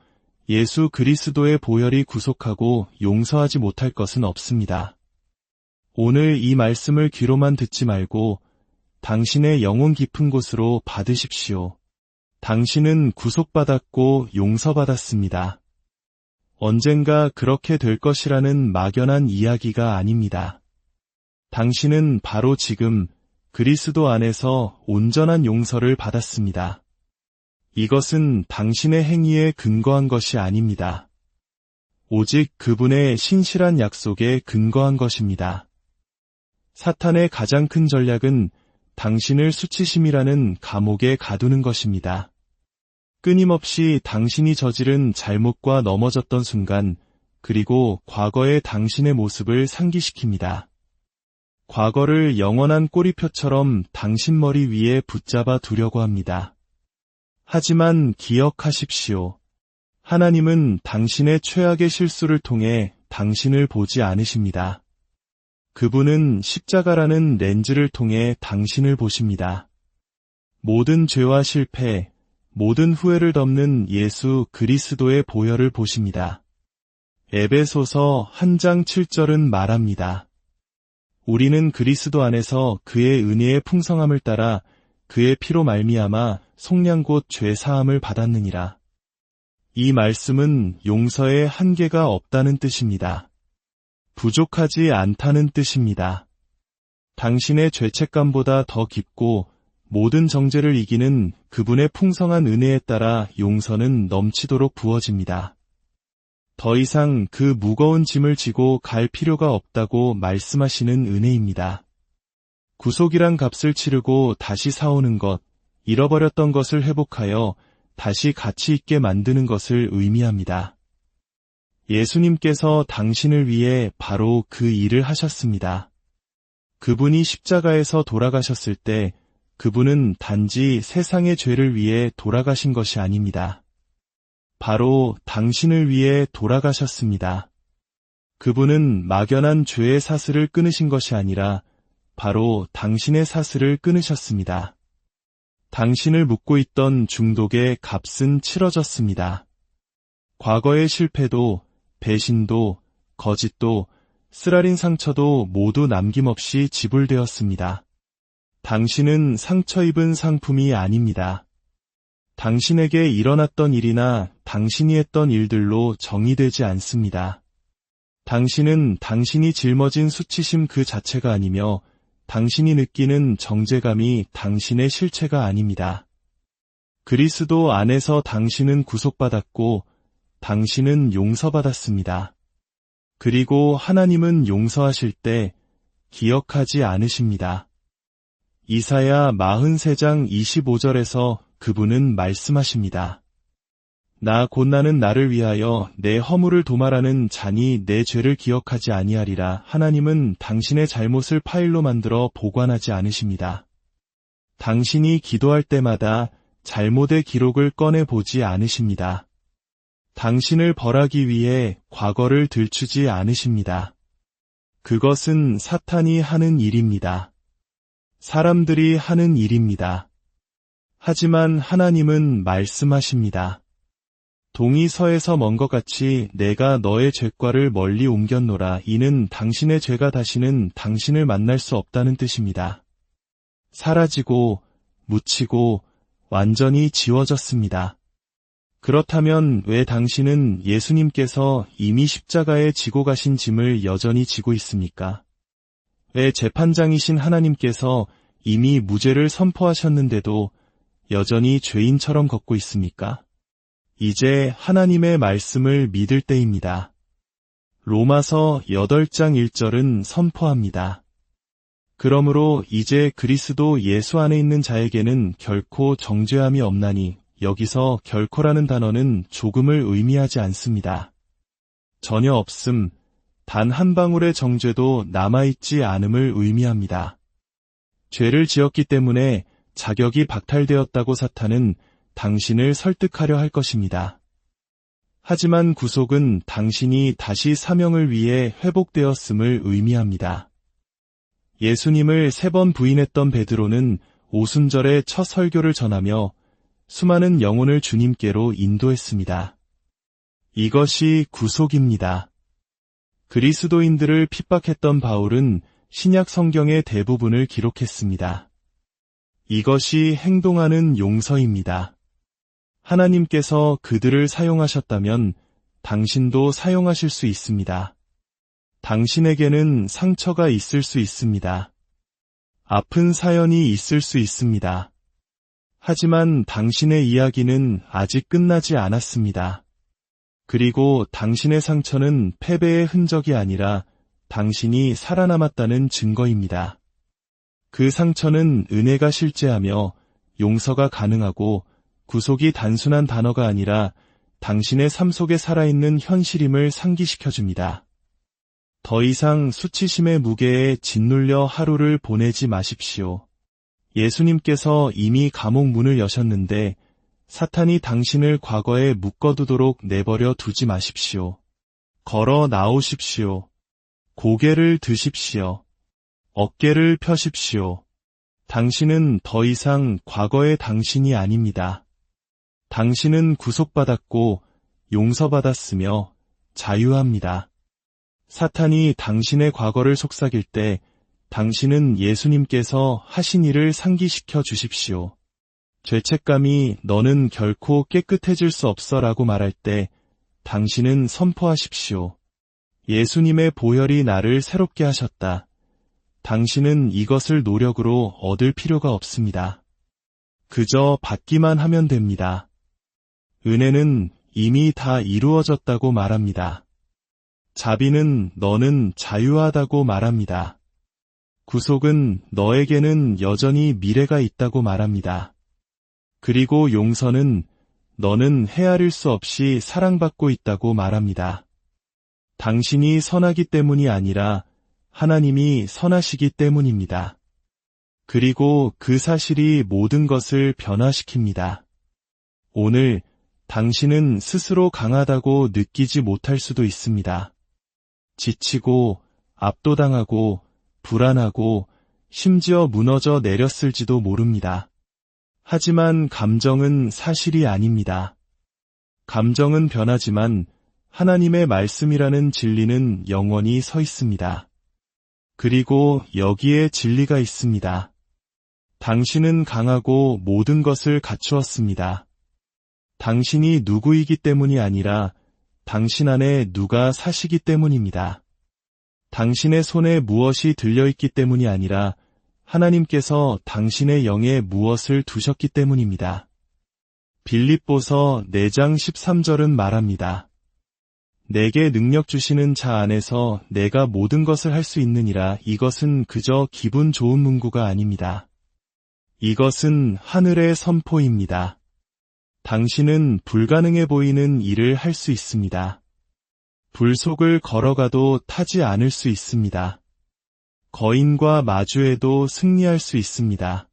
예수 그리스도의 보혈이 구속하고 용서하지 못할 것은 없습니다. 오늘 이 말씀을 귀로만 듣지 말고 당신의 영혼 깊은 곳으로 받으십시오. 당신은 구속받았고 용서받았습니다. 언젠가 그렇게 될 것이라는 막연한 이야기가 아닙니다. 당신은 바로 지금 그리스도 안에서 온전한 용서를 받았습니다. 이것은 당신의 행위에 근거한 것이 아닙니다. 오직 그분의 신실한 약속에 근거한 것입니다. 사탄의 가장 큰 전략은 당신을 수치심이라는 감옥에 가두는 것입니다. 끊임없이 당신이 저지른 잘못과 넘어졌던 순간, 그리고 과거의 당신의 모습을 상기시킵니다. 과거를 영원한 꼬리표처럼 당신 머리 위에 붙잡아 두려고 합니다. 하지만 기억하십시오. 하나님은 당신의 최악의 실수를 통해 당신을 보지 않으십니다. 그분은 십자가라는 렌즈를 통해 당신을 보십니다. 모든 죄와 실패, 모든 후회를 덮는 예수 그리스도의 보혈을 보십니다. 에베소서 1장 7절은 말합니다. 우리는 그리스도 안에서 그의 은혜의 풍성함을 따라 그의 피로 말미암아 속량 곧 죄 사함을 받았느니라. 이 말씀은 용서에 한계가 없다는 뜻입니다. 부족하지 않다는 뜻입니다. 당신의 죄책감보다 더 깊고 모든 정죄를 이기는 그분의 풍성한 은혜에 따라 용서는 넘치도록 부어집니다. 더 이상 그 무거운 짐을 지고 갈 필요가 없다고 말씀하시는 은혜입니다. 구속이란 값을 치르고 다시 사오는 것, 잃어버렸던 것을 회복하여 다시 가치 있게 만드는 것을 의미합니다. 예수님께서 당신을 위해 바로 그 일을 하셨습니다. 그분이 십자가에서 돌아가셨을 때 그분은 단지 세상의 죄를 위해 돌아가신 것이 아닙니다. 바로 당신을 위해 돌아가셨습니다. 그분은 막연한 죄의 사슬을 끊으신 것이 아니라 바로 당신의 사슬을 끊으셨습니다. 당신을 묶고 있던 중독의 값은 치러졌습니다. 과거의 실패도, 배신도, 거짓도, 쓰라린 상처도 모두 남김없이 지불되었습니다. 당신은 상처 입은 상품이 아닙니다. 당신에게 일어났던 일이나 당신이 했던 일들로 정의되지 않습니다. 당신은 당신이 짊어진 수치심 그 자체가 아니며 당신이 느끼는 정죄감이 당신의 실체가 아닙니다. 그리스도 안에서 당신은 구속받았고 당신은 용서받았습니다. 그리고 하나님은 용서하실 때 기억하지 않으십니다. 이사야 43장 25절에서 그분은 말씀하십니다. 나 곧 나는 나를 위하여 내 허물을 도말하는 자니 내 죄를 기억하지 아니하리라. 하나님은 당신의 잘못을 파일로 만들어 보관하지 않으십니다. 당신이 기도할 때마다 잘못의 기록을 꺼내보지 않으십니다. 당신을 벌하기 위해 과거를 들추지 않으십니다. 그것은 사탄이 하는 일입니다. 사람들이 하는 일입니다. 하지만 하나님은 말씀하십니다. 동이 서에서 먼 것 같이 내가 너의 죄과를 멀리 옮겼노라. 이는 당신의 죄가 다시는 당신을 만날 수 없다는 뜻입니다. 사라지고 묻히고 완전히 지워졌습니다. 그렇다면 왜 당신은 예수님께서 이미 십자가에 지고 가신 짐을 여전히 지고 있습니까? 왜 재판장이신 하나님께서 이미 무죄를 선포하셨는데도 여전히 죄인처럼 걷고 있습니까? 이제 하나님의 말씀을 믿을 때입니다. 로마서 8장 1절은 선포합니다. 그러므로 이제 그리스도 예수 안에 있는 자에게는 결코 정죄함이 없나니. 여기서 결코라는 단어는 조금을 의미하지 않습니다. 전혀 없음, 단 한 방울의 정죄도 남아있지 않음을 의미합니다. 죄를 지었기 때문에 자격이 박탈되었다고 사탄은 당신을 설득하려 할 것입니다. 하지만 구속은 당신이 다시 사명을 위해 회복되었음을 의미합니다. 예수님을 3번 부인했던 베드로는 오순절에 첫 설교를 전하며 수많은 영혼을 주님께로 인도했습니다. 이것이 구속입니다. 그리스도인들을 핍박했던 바울은 신약 성경의 대부분을 기록했습니다. 이것이 행동하는 용서입니다. 하나님께서 그들을 사용하셨다면 당신도 사용하실 수 있습니다. 당신에게는 상처가 있을 수 있습니다. 아픈 사연이 있을 수 있습니다. 하지만 당신의 이야기는 아직 끝나지 않았습니다. 그리고 당신의 상처는 패배의 흔적이 아니라 당신이 살아남았다는 증거입니다. 그 상처는 은혜가 실제하며 용서가 가능하고 구속이 단순한 단어가 아니라 당신의 삶 속에 살아있는 현실임을 상기시켜줍니다. 더 이상 수치심의 무게에 짓눌려 하루를 보내지 마십시오. 예수님께서 이미 감옥 문을 여셨는데 사탄이 당신을 과거에 묶어두도록 내버려 두지 마십시오. 걸어 나오십시오. 고개를 드십시오. 어깨를 펴십시오. 당신은 더 이상 과거의 당신이 아닙니다. 당신은 구속받았고 용서받았으며 자유합니다. 사탄이 당신의 과거를 속삭일 때 당신은 예수님께서 하신 일을 상기시켜 주십시오. 죄책감이 너는 결코 깨끗해질 수 없어 라고 말할 때 당신은 선포하십시오. 예수님의 보혈이 나를 새롭게 하셨다. 당신은 이것을 노력으로 얻을 필요가 없습니다. 그저 받기만 하면 됩니다. 은혜는 이미 다 이루어졌다고 말합니다. 자비는 너는 자유하다고 말합니다. 구속은 너에게는 여전히 미래가 있다고 말합니다. 그리고 용서는 너는 헤아릴 수 없이 사랑받고 있다고 말합니다. 당신이 선하기 때문이 아니라 하나님이 선하시기 때문입니다. 그리고 그 사실이 모든 것을 변화시킵니다. 오늘 당신은 스스로 강하다고 느끼지 못할 수도 있습니다. 지치고 압도당하고 불안하고 심지어 무너져 내렸을지도 모릅니다. 하지만 감정은 사실이 아닙니다. 감정은 변하지만 하나님의 말씀이라는 진리는 영원히 서 있습니다. 그리고 여기에 진리가 있습니다. 당신은 강하고 모든 것을 갖추었습니다. 당신이 누구이기 때문이 아니라 당신 안에 누가 사시기 때문입니다. 당신의 손에 무엇이 들려있기 때문이 아니라 하나님께서 당신의 영에 무엇을 두셨기 때문입니다. 빌립보서 4장 13절은 말합니다. 내게 능력 주시는 자 안에서 내가 모든 것을 할 수 있느니라. 이것은 그저 기분 좋은 문구가 아닙니다. 이것은 하늘의 선포입니다. 당신은 불가능해 보이는 일을 할 수 있습니다. 불 속을 걸어가도 타지 않을 수 있습니다. 거인과 마주해도 승리할 수 있습니다.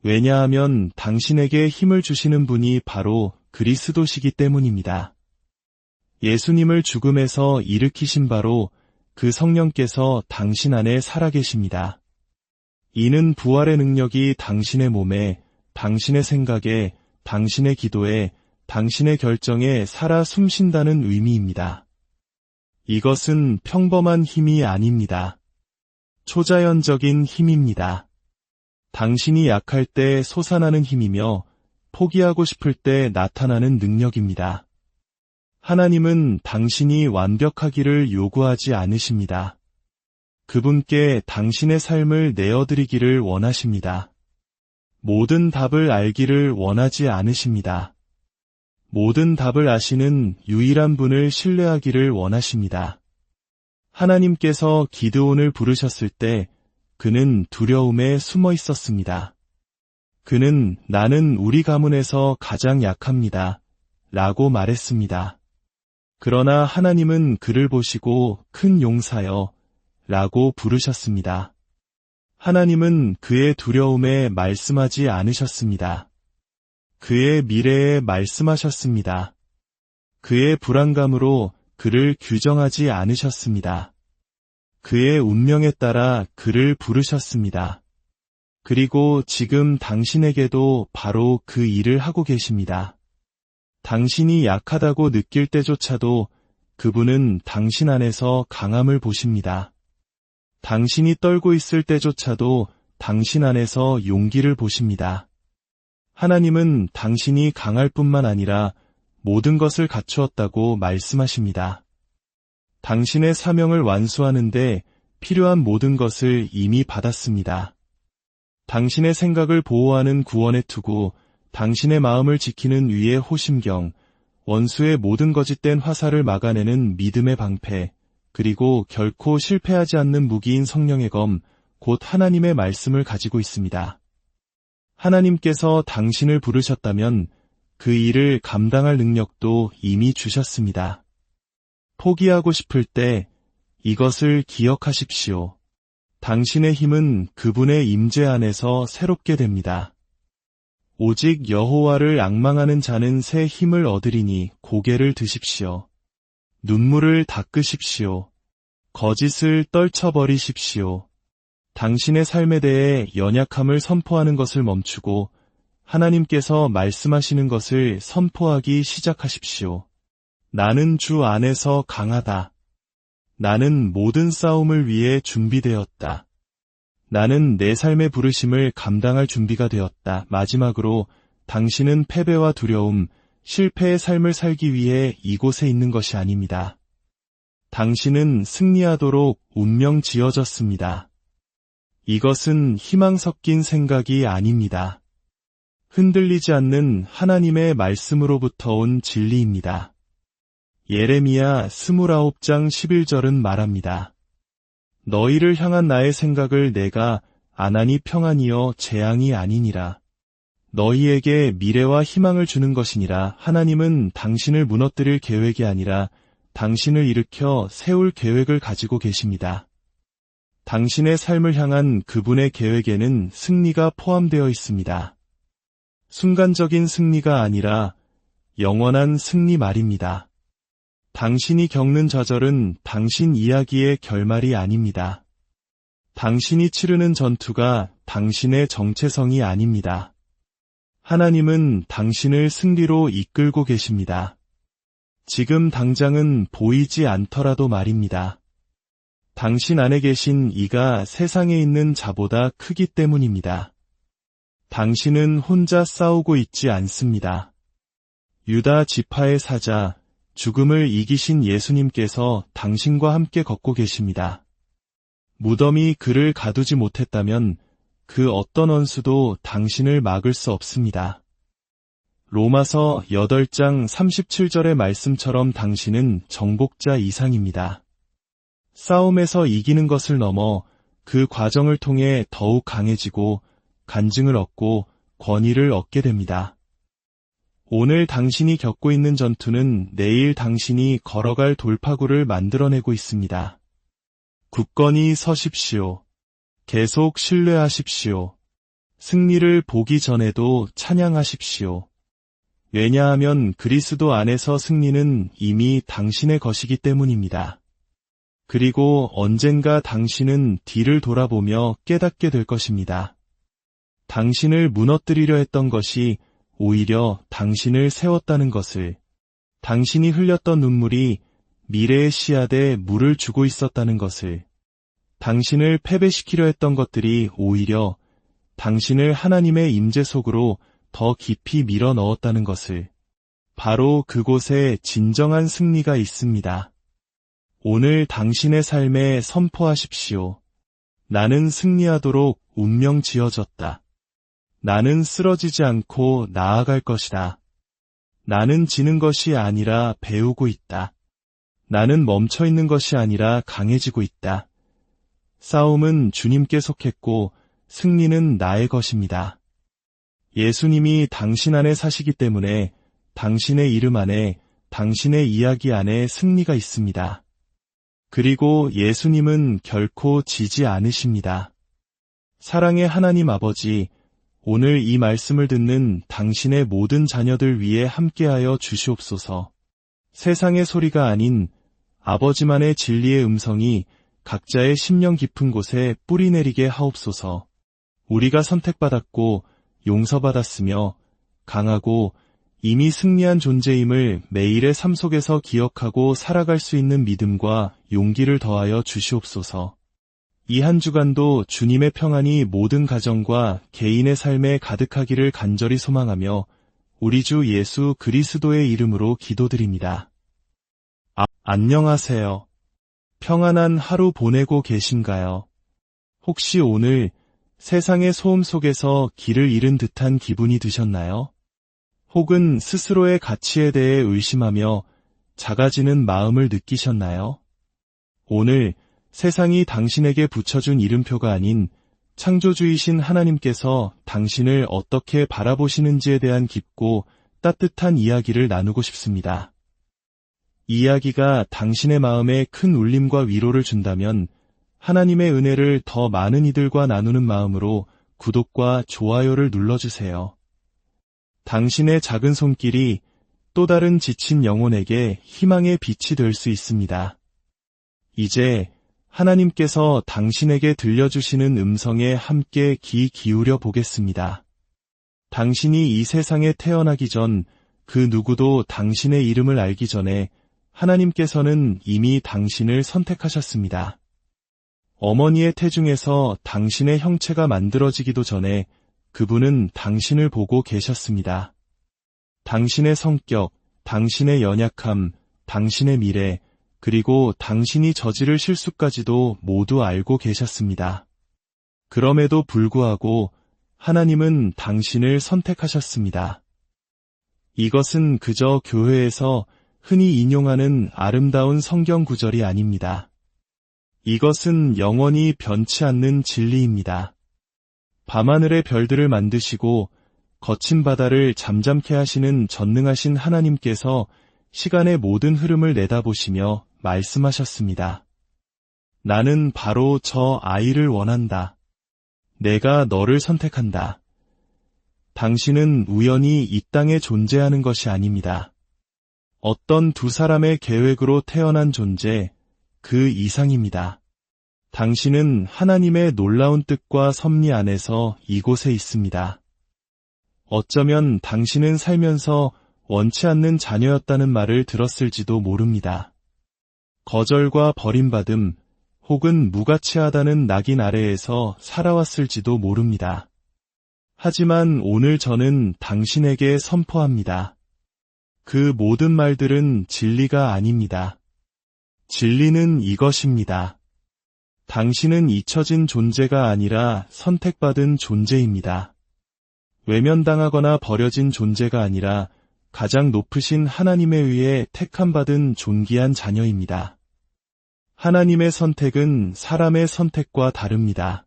왜냐하면 당신에게 힘을 주시는 분이 바로 그리스도시기 때문입니다. 예수님을 죽음에서 일으키신 바로 그 성령께서 당신 안에 살아계십니다. 이는 부활의 능력이 당신의 몸에, 당신의 생각에, 당신의 기도에, 당신의 결정에 살아 숨쉰다는 의미입니다. 이것은 평범한 힘이 아닙니다. 초자연적인 힘입니다. 당신이 약할 때 솟아나는 힘이며 포기하고 싶을 때 나타나는 능력입니다. 하나님은 당신이 완벽하기를 요구하지 않으십니다. 그분께 당신의 삶을 내어드리기를 원하십니다. 모든 답을 알기를 원하지 않으십니다. 모든 답을 아시는 유일한 분을 신뢰하기를 원하십니다. 하나님께서 기드온을 부르셨을 때 그는 두려움에 숨어 있었습니다. 그는 나는 우리 가문에서 가장 약합니다. 라고 말했습니다. 그러나 하나님은 그를 보시고 큰 용사여 라고 부르셨습니다. 하나님은 그의 두려움에 말씀하지 않으셨습니다. 그의 미래에 말씀하셨습니다. 그의 불안감으로 그를 규정하지 않으셨습니다. 그의 운명에 따라 그를 부르셨습니다. 그리고 지금 당신에게도 바로 그 일을 하고 계십니다. 당신이 약하다고 느낄 때조차도 그분은 당신 안에서 강함을 보십니다. 당신이 떨고 있을 때조차도 당신 안에서 용기를 보십니다. 하나님은 당신이 강할 뿐만 아니라 모든 것을 갖추었다고 말씀하십니다. 당신의 사명을 완수하는데 필요한 모든 것을 이미 받았습니다. 당신의 생각을 보호하는 구원의 투구, 당신의 마음을 지키는 위의 호심경, 원수의 모든 거짓된 화살을 막아내는 믿음의 방패, 그리고 결코 실패하지 않는 무기인 성령의 검, 곧 하나님의 말씀을 가지고 있습니다. 하나님께서 당신을 부르셨다면 그 일을 감당할 능력도 이미 주셨습니다. 포기하고 싶을 때 이것을 기억하십시오. 당신의 힘은 그분의 임재 안에서 새롭게 됩니다. 오직 여호와를 앙망하는 자는 새 힘을 얻으리니 고개를 드십시오. 눈물을 닦으십시오. 거짓을 떨쳐버리십시오. 당신의 삶에 대해 연약함을 선포하는 것을 멈추고 하나님께서 말씀하시는 것을 선포하기 시작하십시오. 나는 주 안에서 강하다. 나는 모든 싸움을 위해 준비되었다. 나는 내 삶의 부르심을 감당할 준비가 되었다. 마지막으로 당신은 패배와 두려움, 실패의 삶을 살기 위해 이곳에 있는 것이 아닙니다. 당신은 승리하도록 운명 지어졌습니다. 이것은 희망 섞인 생각이 아닙니다. 흔들리지 않는 하나님의 말씀으로부터 온 진리입니다. 예레미야 29장 11절은 말합니다. 너희를 향한 나의 생각을 내가 안하니 평안이여 재앙이 아니니라. 너희에게 미래와 희망을 주는 것이니라. 하나님은 당신을 무너뜨릴 계획이 아니라 당신을 일으켜 세울 계획을 가지고 계십니다. 당신의 삶을 향한 그분의 계획에는 승리가 포함되어 있습니다. 순간적인 승리가 아니라 영원한 승리 말입니다. 당신이 겪는 좌절은 당신 이야기의 결말이 아닙니다. 당신이 치르는 전투가 당신의 정체성이 아닙니다. 하나님은 당신을 승리로 이끌고 계십니다. 지금 당장은 보이지 않더라도 말입니다. 당신 안에 계신 이가 세상에 있는 자보다 크기 때문입니다. 당신은 혼자 싸우고 있지 않습니다. 유다 지파의 사자, 죽음을 이기신 예수님께서 당신과 함께 걷고 계십니다. 무덤이 그를 가두지 못했다면 그 어떤 원수도 당신을 막을 수 없습니다. 로마서 8장 37절의 말씀처럼 당신은 정복자 이상입니다. 싸움에서 이기는 것을 넘어 그 과정을 통해 더욱 강해지고 간증을 얻고 권위를 얻게 됩니다. 오늘 당신이 겪고 있는 전투는 내일 당신이 걸어갈 돌파구를 만들어내고 있습니다. 굳건히 서십시오. 계속 신뢰하십시오. 승리를 보기 전에도 찬양하십시오. 왜냐하면 그리스도 안에서 승리는 이미 당신의 것이기 때문입니다. 그리고 언젠가 당신은 뒤를 돌아보며 깨닫게 될 것입니다. 당신을 무너뜨리려 했던 것이 오히려 당신을 세웠다는 것을, 당신이 흘렸던 눈물이 미래의 씨앗에 물을 주고 있었다는 것을, 당신을 패배시키려 했던 것들이 오히려 당신을 하나님의 임재 속으로 더 깊이 밀어 넣었다는 것을, 바로 그곳에 진정한 승리가 있습니다. 오늘 당신의 삶에 선포하십시오. 나는 승리하도록 운명 지어졌다. 나는 쓰러지지 않고 나아갈 것이다. 나는 지는 것이 아니라 배우고 있다. 나는 멈춰 있는 것이 아니라 강해지고 있다. 싸움은 주님께 속했고 승리는 나의 것입니다. 예수님이 당신 안에 사시기 때문에 당신의 이름 안에, 당신의 이야기 안에 승리가 있습니다. 그리고 예수님은 결코 지지 않으십니다. 사랑의 하나님 아버지, 오늘 이 말씀을 듣는 당신의 모든 자녀들 위해 함께하여 주시옵소서. 세상의 소리가 아닌 아버지만의 진리의 음성이 각자의 심령 깊은 곳에 뿌리내리게 하옵소서. 우리가 선택받았고 용서받았으며 강하고 이미 승리한 존재임을 매일의 삶 속에서 기억하고 살아갈 수 있는 믿음과 용기를 더하여 주시옵소서. 이 한 주간도 주님의 평안이 모든 가정과 개인의 삶에 가득하기를 간절히 소망하며 우리 주 예수 그리스도의 이름으로 기도드립니다. 안녕하세요. 평안한 하루 보내고 계신가요? 혹시 오늘 세상의 소음 속에서 길을 잃은 듯한 기분이 드셨나요? 혹은 스스로의 가치에 대해 의심하며 작아지는 마음을 느끼셨나요? 오늘 세상이 당신에게 붙여준 이름표가 아닌 창조주이신 하나님께서 당신을 어떻게 바라보시는지에 대한 깊고 따뜻한 이야기를 나누고 싶습니다. 이 이야기가 당신의 마음에 큰 울림과 위로를 준다면 하나님의 은혜를 더 많은 이들과 나누는 마음으로 구독과 좋아요를 눌러주세요. 당신의 작은 손길이 또 다른 지친 영혼에게 희망의 빛이 될 수 있습니다. 이제 하나님께서 당신에게 들려주시는 음성에 함께 귀 기울여 보겠습니다. 당신이 이 세상에 태어나기 전 그 누구도 당신의 이름을 알기 전에 하나님께서는 이미 당신을 선택하셨습니다. 어머니의 태중에서 당신의 형체가 만들어지기도 전에 그분은 당신을 보고 계셨습니다. 당신의 성격, 당신의 연약함, 당신의 미래, 그리고 당신이 저지를 실수까지도 모두 알고 계셨습니다. 그럼에도 불구하고 하나님은 당신을 선택하셨습니다. 이것은 그저 교회에서 흔히 인용하는 아름다운 성경 구절이 아닙니다. 이것은 영원히 변치 않는 진리입니다. 밤하늘의 별들을 만드시고 거친 바다를 잠잠케 하시는 전능하신 하나님께서 시간의 모든 흐름을 내다보시며 말씀하셨습니다. 나는 바로 저 아이를 원한다. 내가 너를 선택한다. 당신은 우연히 이 땅에 존재하는 것이 아닙니다. 어떤 두 사람의 계획으로 태어난 존재, 그 이상입니다. 당신은 하나님의 놀라운 뜻과 섭리 안에서 이곳에 있습니다. 어쩌면 당신은 살면서 원치 않는 자녀였다는 말을 들었을지도 모릅니다. 거절과 버림받음, 혹은 무가치하다는 낙인 아래에서 살아왔을지도 모릅니다. 하지만 오늘 저는 당신에게 선포합니다. 그 모든 말들은 진리가 아닙니다. 진리는 이것입니다. 당신은 잊혀진 존재가 아니라 선택받은 존재입니다. 외면당하거나 버려진 존재가 아니라 가장 높으신 하나님에 의해 택함받은 존귀한 자녀입니다. 하나님의 선택은 사람의 선택과 다릅니다.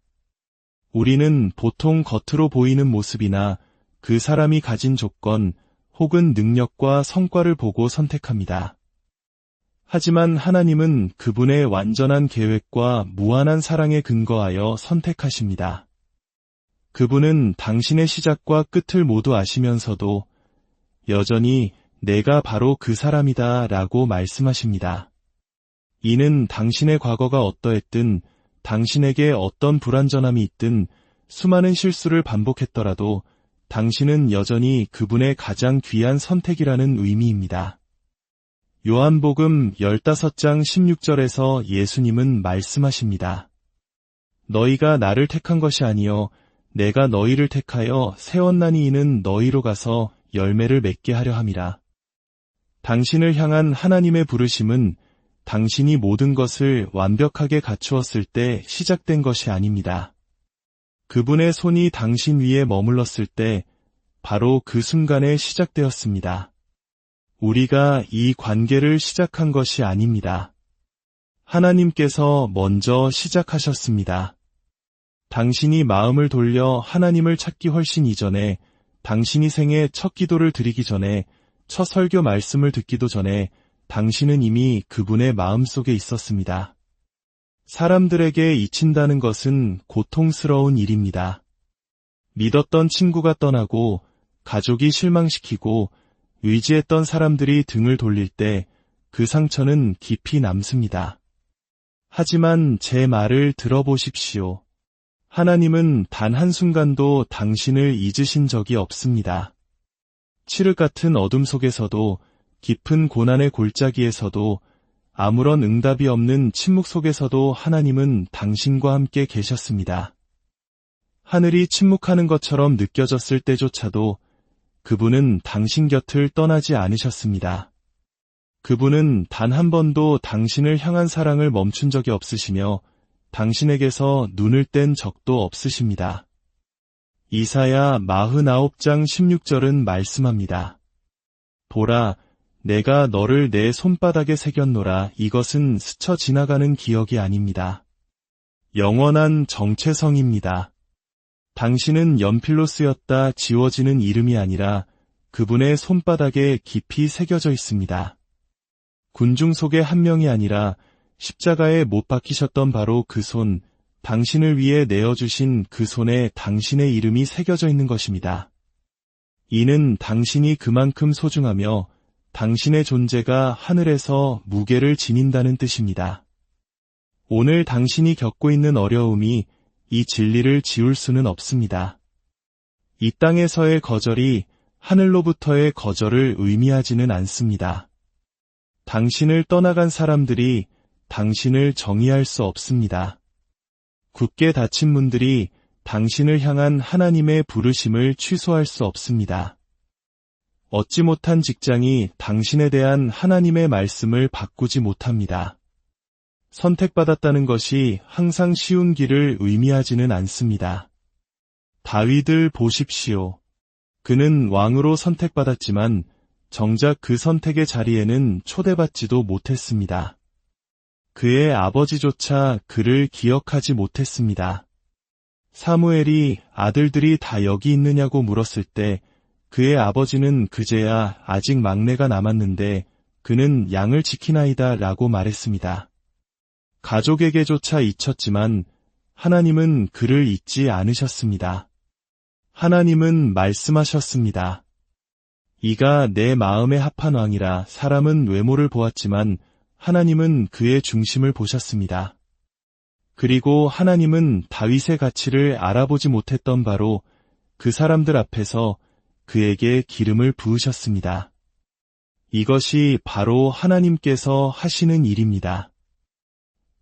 우리는 보통 겉으로 보이는 모습이나 그 사람이 가진 조건 혹은 능력과 성과를 보고 선택합니다. 하지만 하나님은 그분의 완전한 계획과 무한한 사랑에 근거하여 선택하십니다. 그분은 당신의 시작과 끝을 모두 아시면서도 여전히 내가 바로 그 사람이다 라고 말씀하십니다. 이는 당신의 과거가 어떠했든, 당신에게 어떤 불완전함이 있든, 수많은 실수를 반복했더라도 당신은 여전히 그분의 가장 귀한 선택이라는 의미입니다. 요한복음 15장 16절에서 예수님은 말씀하십니다. 너희가 나를 택한 것이 아니요 내가 너희를 택하여 세웠나니 이는 너희로 가서 열매를 맺게 하려 함이라. 당신을 향한 하나님의 부르심은 당신이 모든 것을 완벽하게 갖추었을 때 시작된 것이 아닙니다. 그분의 손이 당신 위에 머물렀을 때 바로 그 순간에 시작되었습니다. 우리가 이 관계를 시작한 것이 아닙니다. 하나님께서 먼저 시작하셨습니다. 당신이 마음을 돌려 하나님을 찾기 훨씬 이전에, 당신이 생애 첫 기도를 드리기 전에, 첫 설교 말씀을 듣기도 전에 당신은 이미 그분의 마음속에 있었습니다. 사람들에게 잊힌다는 것은 고통스러운 일입니다. 믿었던 친구가 떠나고, 가족이 실망시키고, 의지했던 사람들이 등을 돌릴 때 그 상처는 깊이 남습니다. 하지만 제 말을 들어보십시오. 하나님은 단 한순간도 당신을 잊으신 적이 없습니다. 칠흑 같은 어둠 속에서도, 깊은 고난의 골짜기에서도, 아무런 응답이 없는 침묵 속에서도 하나님은 당신과 함께 계셨습니다. 하늘이 침묵하는 것처럼 느껴졌을 때조차도 그분은 당신 곁을 떠나지 않으셨습니다. 그분은 단 한 번도 당신을 향한 사랑을 멈춘 적이 없으시며 당신에게서 눈을 뗀 적도 없으십니다. 이사야 49장 16절은 말씀합니다. 보라, 내가 너를 내 손바닥에 새겼노라. 이것은 스쳐 지나가는 기억이 아닙니다. 영원한 정체성입니다. 당신은 연필로 쓰였다 지워지는 이름이 아니라 그분의 손바닥에 깊이 새겨져 있습니다. 군중 속의 한 명이 아니라 십자가에 못 박히셨던 바로 그 손, 당신을 위해 내어주신 그 손에 당신의 이름이 새겨져 있는 것입니다. 이는 당신이 그만큼 소중하며 당신의 존재가 하늘에서 무게를 지닌다는 뜻입니다. 오늘 당신이 겪고 있는 어려움이 이 진리를 지울 수는 없습니다. 이 땅에서의 거절이 하늘로부터의 거절을 의미하지는 않습니다. 당신을 떠나간 사람들이 당신을 정의할 수 없습니다. 굳게 닫힌 문들이 당신을 향한 하나님의 부르심을 취소할 수 없습니다. 얻지 못한 직장이 당신에 대한 하나님의 말씀을 바꾸지 못합니다. 선택받았다는 것이 항상 쉬운 길을 의미하지는 않습니다. 다윗을 보십시오. 그는 왕으로 선택받았지만 정작 그 선택의 자리에는 초대받지도 못했습니다. 그의 아버지조차 그를 기억하지 못했습니다. 사무엘이 아들들이 다 여기 있느냐고 물었을 때 그의 아버지는 그제야 아직 막내가 남았는데 그는 양을 지키나이다 라고 말했습니다. 가족에게조차 잊혔지만 하나님은 그를 잊지 않으셨습니다. 하나님은 말씀하셨습니다. 이가 내 마음에 합한 왕이라. 사람은 외모를 보았지만 하나님은 그의 중심을 보셨습니다. 그리고 하나님은 다윗의 가치를 알아보지 못했던 바로 그 사람들 앞에서 그에게 기름을 부으셨습니다. 이것이 바로 하나님께서 하시는 일입니다.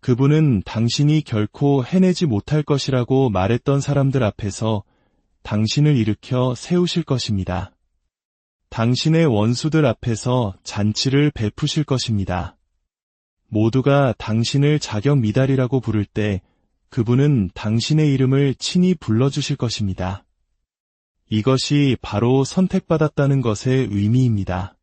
그분은 당신이 결코 해내지 못할 것이라고 말했던 사람들 앞에서 당신을 일으켜 세우실 것입니다. 당신의 원수들 앞에서 잔치를 베푸실 것입니다. 모두가 당신을 자격 미달이라고 부를 때 그분은 당신의 이름을 친히 불러주실 것입니다. 이것이 바로 선택받았다는 것의 의미입니다.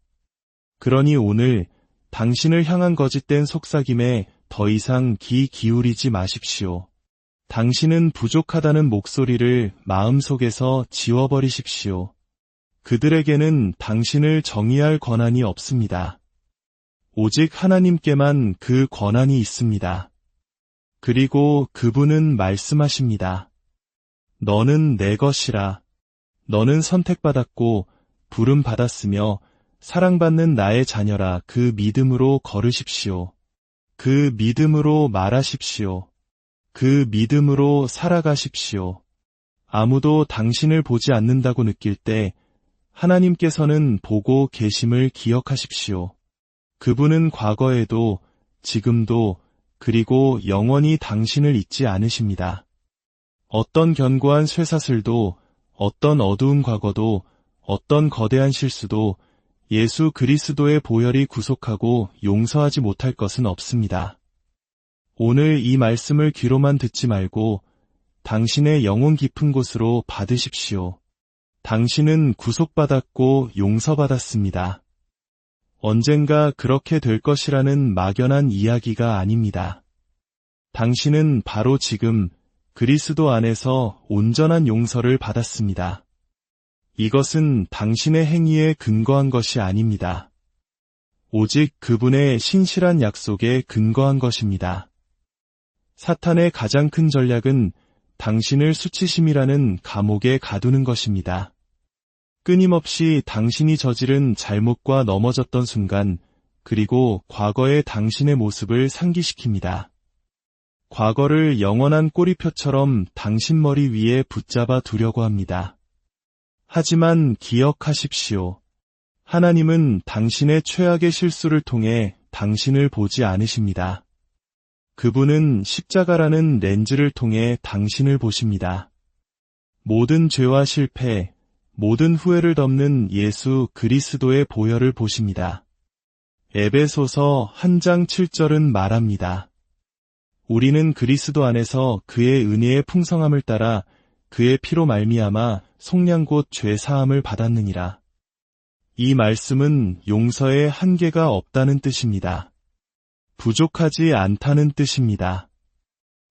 그러니 오늘 당신을 향한 거짓된 속삭임에 더 이상 귀 기울이지 마십시오. 당신은 부족하다는 목소리를 마음속에서 지워버리십시오. 그들에게는 당신을 정의할 권한이 없습니다. 오직 하나님께만 그 권한이 있습니다. 그리고 그분은 말씀하십니다. 너는 내 것이라. 너는 선택받았고 부름받았으며 사랑받는 나의 자녀라. 그 믿음으로 걸으십시오. 그 믿음으로 말하십시오. 그 믿음으로 살아가십시오. 아무도 당신을 보지 않는다고 느낄 때 하나님께서는 보고 계심을 기억하십시오. 그분은 과거에도 지금도 그리고 영원히 당신을 잊지 않으십니다. 어떤 견고한 쇠사슬도 어떤 어두운 과거도 어떤 거대한 실수도 예수 그리스도의 보혈이 구속하고 용서하지 못할 것은 없습니다. 오늘 이 말씀을 귀로만 듣지 말고 당신의 영혼 깊은 곳으로 받으십시오. 당신은 구속받았고 용서받았습니다. 언젠가 그렇게 될 것이라는 막연한 이야기가 아닙니다. 당신은 바로 지금 그리스도 안에서 온전한 용서를 받았습니다. 이것은 당신의 행위에 근거한 것이 아닙니다. 오직 그분의 신실한 약속에 근거한 것입니다. 사탄의 가장 큰 전략은 당신을 수치심이라는 감옥에 가두는 것입니다. 끊임없이 당신이 저지른 잘못과 넘어졌던 순간, 그리고 과거의 당신의 모습을 상기시킵니다. 과거를 영원한 꼬리표처럼 당신 머리 위에 붙잡아 두려고 합니다. 하지만 기억하십시오. 하나님은 당신의 최악의 실수를 통해 당신을 보지 않으십니다. 그분은 십자가라는 렌즈를 통해 당신을 보십니다. 모든 죄와 실패, 모든 후회를 덮는 예수 그리스도의 보혈을 보십니다. 에베소서 1장 7절은 말합니다. 우리는 그리스도 안에서 그의 은혜의 풍성함을 따라 그의 피로 말미암아 속량 곧 죄 사함을 받았느니라. 이 말씀은 용서에 한계가 없다는 뜻입니다. 부족하지 않다는 뜻입니다.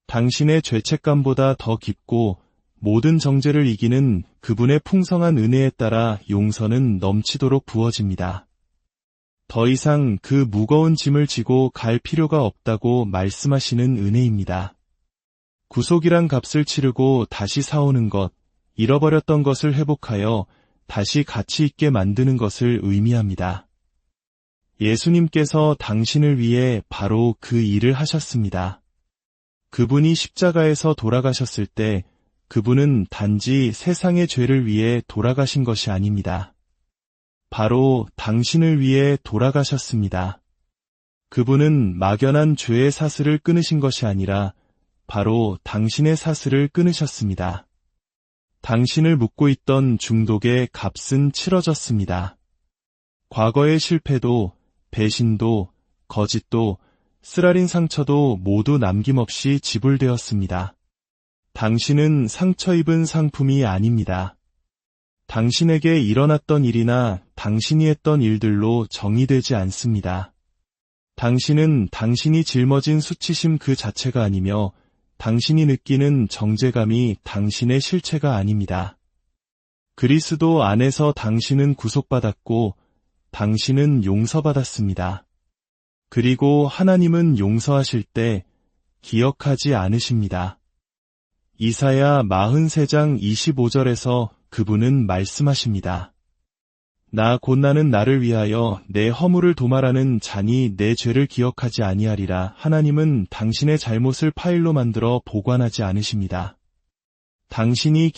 당신의 죄책감보다 더 깊고 모든 정죄를 이기는 그분의 풍성한 은혜에 따라 용서는 넘치도록 부어집니다. 더 이상 그 무거운 짐을 지고 갈 필요가 없다고 말씀하시는 은혜입니다. 구속이란 값을 치르고 다시 사오는 것, 잃어버렸던 것을 회복하여 다시 가치 있게 만드는 것을 의미합니다. 예수님께서 당신을 위해 바로 그 일을 하셨습니다. 그분이 십자가에서 돌아가셨을 때 그분은 단지 세상의 죄를 위해 돌아가신 것이 아닙니다. 바로 당신을 위해 돌아가셨습니다. 그분은 막연한 죄의 사슬을 끊으신 것이 아니라 바로 당신의 사슬을 끊으셨습니다. 당신을 묶고 있던 중독의 값은 치러졌습니다. 과거의 실패도, 배신도, 거짓도, 쓰라린 상처도 모두 남김없이 지불되었습니다. 당신은 상처 입은 상품이 아닙니다. 당신에게 일어났던 일이나 당신이 했던 일들로 정의되지 않습니다. 당신은 당신이 짊어진 수치심 그 자체가 아니며 당신이 느끼는 정죄감이 당신의 실체가 아닙니다. 그리스도 안에서 당신은 구속받았고 당신은 용서받았습니다. 그리고 하나님은 용서하실 때 기억하지 않으십니다. 이사야 43장 25절에서 그분은 말씀하십니다. 나 곧 나는 나를 위하여 내 허물을 도말하는 자니 내 죄를 기억하지 아니하리라. 하나님은 당신의 잘못을 파일로 만들어 보관하지 않으십니다. 당신이